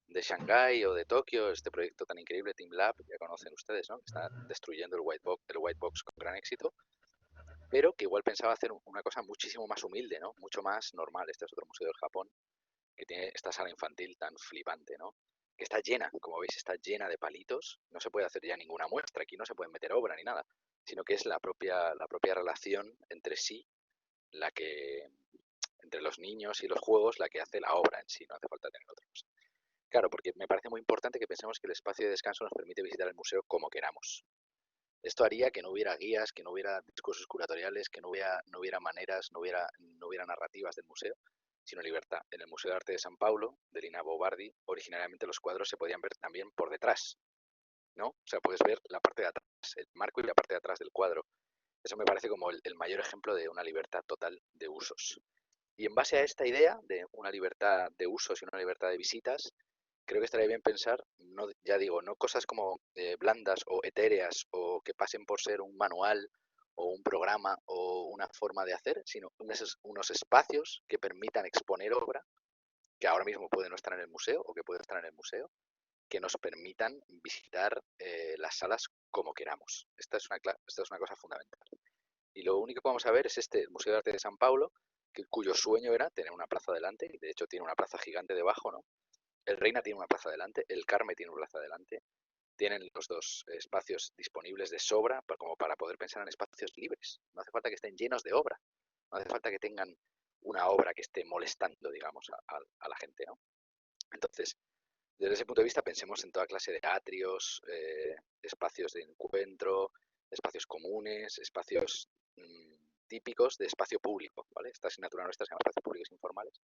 Shanghái o de Tokio, este proyecto tan increíble, Team Lab, ya conocen ustedes, ¿no? Que está destruyendo el white box con gran éxito, pero que igual pensaba hacer una cosa muchísimo más humilde, ¿no? Mucho más normal. Este es otro museo del Japón que tiene esta sala infantil tan flipante, ¿no? Que está llena, como veis, está llena de palitos. No se puede hacer ya ninguna muestra, aquí no se puede meter obra ni nada, sino que es la propia relación entre sí, entre los niños y los juegos, la que hace la obra en sí, no hace falta tener otra cosa. Claro, porque me parece muy importante que pensemos que el espacio de descanso nos permite visitar el museo como queramos. Esto haría que no hubiera guías, que no hubiera discursos curatoriales, que no hubiera maneras, no hubiera narrativas del museo, sino libertad. En el Museo de Arte de San Paulo, de Lina Bobardi, originariamente los cuadros se podían ver también por detrás, ¿no? O sea, puedes ver la parte de atrás, el marco y la parte de atrás del cuadro. Eso me parece como el mayor ejemplo de una libertad total de usos. Y en base a esta idea de una libertad de usos y una libertad de visitas, creo que estaría bien pensar, no, ya digo, no cosas como blandas o etéreas o que pasen por ser un manual o un programa o una forma de hacer, sino unos espacios que permitan exponer obra que ahora mismo puede no estar en el museo o que puede estar en el museo, que nos permitan visitar las salas como queramos. Esta es una cosa fundamental. Y lo único que vamos a ver es el Museo de Arte de San Paulo, cuyo sueño era tener una plaza delante, y de hecho tiene una plaza gigante debajo, ¿no? El Reina tiene una plaza delante, el Carme tiene una plaza delante, tienen los dos espacios disponibles de sobra como para poder pensar en espacios libres. No hace falta que estén llenos de obra, no hace falta que tengan una obra que esté molestando, digamos, a la gente, ¿no? Entonces, desde ese punto de vista, pensemos en toda clase de atrios, espacios de encuentro, espacios comunes, espacios típicos de espacio público, ¿vale? Esta asignatura nuestra se llama Espacios Públicos Informales.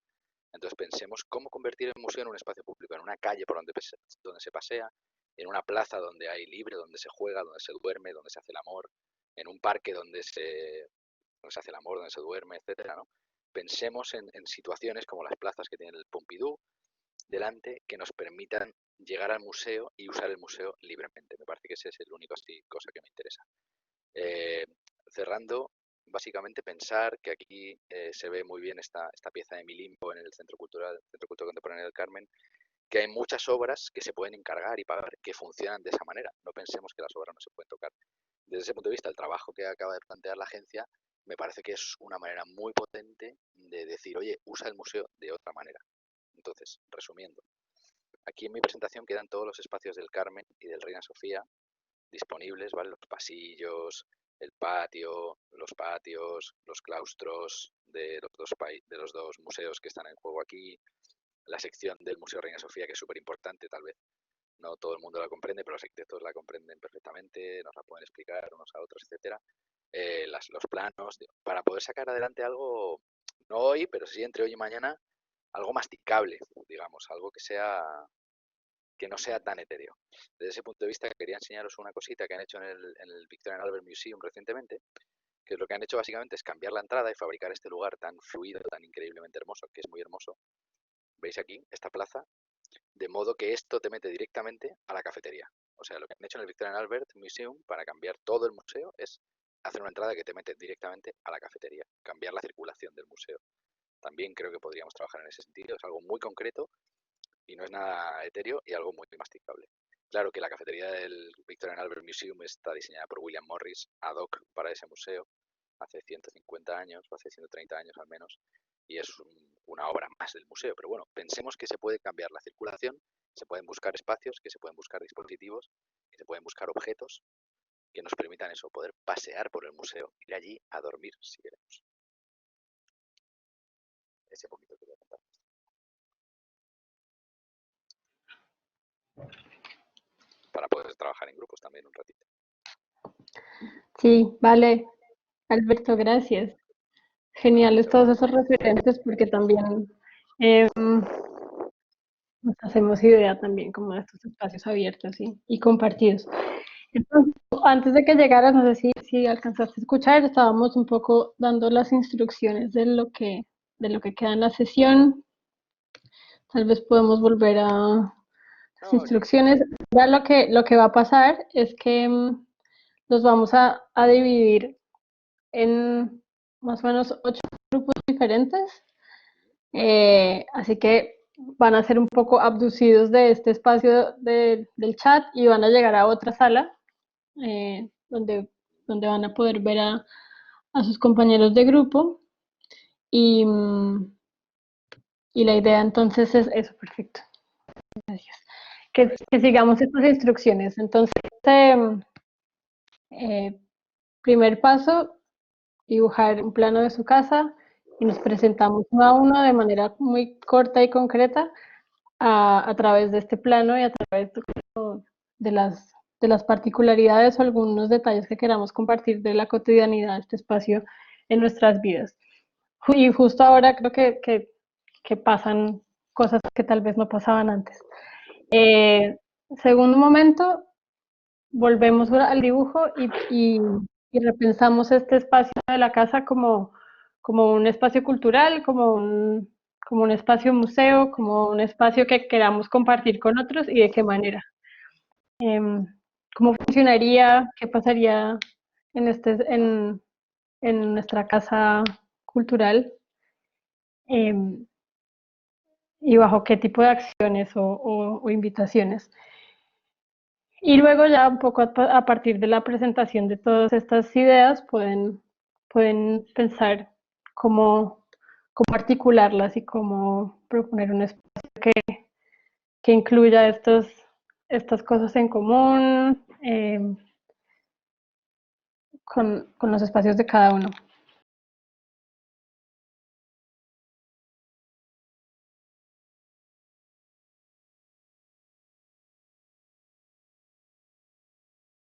Entonces pensemos cómo convertir el museo en un espacio público, en una calle por donde se pasea, en una plaza donde hay libre, donde se juega, donde se duerme, donde se hace el amor, en un parque donde se hace el amor, donde se duerme, etcétera, ¿no? Pensemos en situaciones como las plazas que tiene el Pompidou delante que nos permitan llegar al museo y usar el museo libremente. Me parece que ese es el único cosa que me interesa. Cerrando, básicamente pensar que aquí se ve muy bien esta pieza de Milimbo en el Centro Cultural Contemporáneo del Carmen, que hay muchas obras que se pueden encargar y pagar que funcionan de esa manera. No pensemos que las obras no se pueden tocar. Desde ese punto de vista, el trabajo que acaba de plantear la agencia me parece que es una manera muy potente de decir, oye, usa el museo de otra manera. Entonces, resumiendo, aquí en mi presentación quedan todos los espacios del Carmen y del Reina Sofía disponibles, ¿vale? Los pasillos, el patio, los patios, los claustros de los dos museos que están en juego aquí, la sección del Museo Reina Sofía, que es súper importante, tal vez no todo el mundo la comprende, pero los arquitectos la comprenden perfectamente, nos la pueden explicar unos a otros, etcétera. Los planos, para poder sacar adelante algo, no hoy, pero sí entre hoy y mañana, algo masticable, digamos, algo que sea que no sea tan etéreo. Desde ese punto de vista quería enseñaros una cosita que han hecho en el Victorian Albert Museum recientemente, que lo que han hecho básicamente es cambiar la entrada y fabricar este lugar tan fluido, tan increíblemente hermoso, que es muy hermoso. Veis aquí esta plaza, de modo que esto te mete directamente a la cafetería. O sea, lo que han hecho en el Victorian Albert Museum para cambiar todo el museo es hacer una entrada que te mete directamente a la cafetería, cambiar la circulación del museo. También creo que podríamos trabajar en ese sentido, es algo muy concreto y no es nada etéreo y algo muy masticable. Claro que la cafetería del Victorian Albert Museum está diseñada por William Morris ad hoc para ese museo hace 150 años o hace 130 años al menos, y es una obra más del museo. Pero bueno, pensemos que se puede cambiar la circulación, se pueden buscar espacios, que se pueden buscar dispositivos, que se pueden buscar objetos que nos permitan eso, poder pasear por el museo, ir allí a dormir si queremos. Ese poquito quería contar. Para poder trabajar en grupos también un ratito. Sí, vale. Alberto, gracias. Geniales todos esos referentes porque también nos hacemos idea también como de estos espacios abiertos y compartidos. Entonces, antes de que llegaras, no sé si alcanzaste a escuchar, estábamos un poco dando las instrucciones de lo que queda en la sesión. Tal vez podemos volver a las instrucciones. Ya lo que va a pasar es que los vamos a dividir en más o menos 8 grupos diferentes. Así que van a ser un poco abducidos de este espacio del chat y van a llegar a otra sala donde van a poder ver a sus compañeros de grupo y la idea entonces es eso, perfecto. Gracias. Que sigamos estas instrucciones. Entonces, primer paso, dibujar un plano de su casa y nos presentamos uno a uno de manera muy corta y concreta a través de este plano y a través de las particularidades o algunos detalles que queramos compartir de la cotidianidad de este espacio en nuestras vidas. Y justo ahora creo que pasan cosas que tal vez no pasaban antes. Segundo momento, volvemos al dibujo y repensamos este espacio de la casa como un espacio cultural, como un espacio museo, como un espacio que queramos compartir con otros y de qué manera. ¿Cómo funcionaría? ¿Qué pasaría en nuestra casa cultural? ¿Y bajo qué tipo de acciones o invitaciones? Y luego ya un poco a partir de la presentación de todas estas ideas pueden pensar cómo articularlas y cómo proponer un espacio que incluya estas cosas en común con los espacios de cada uno.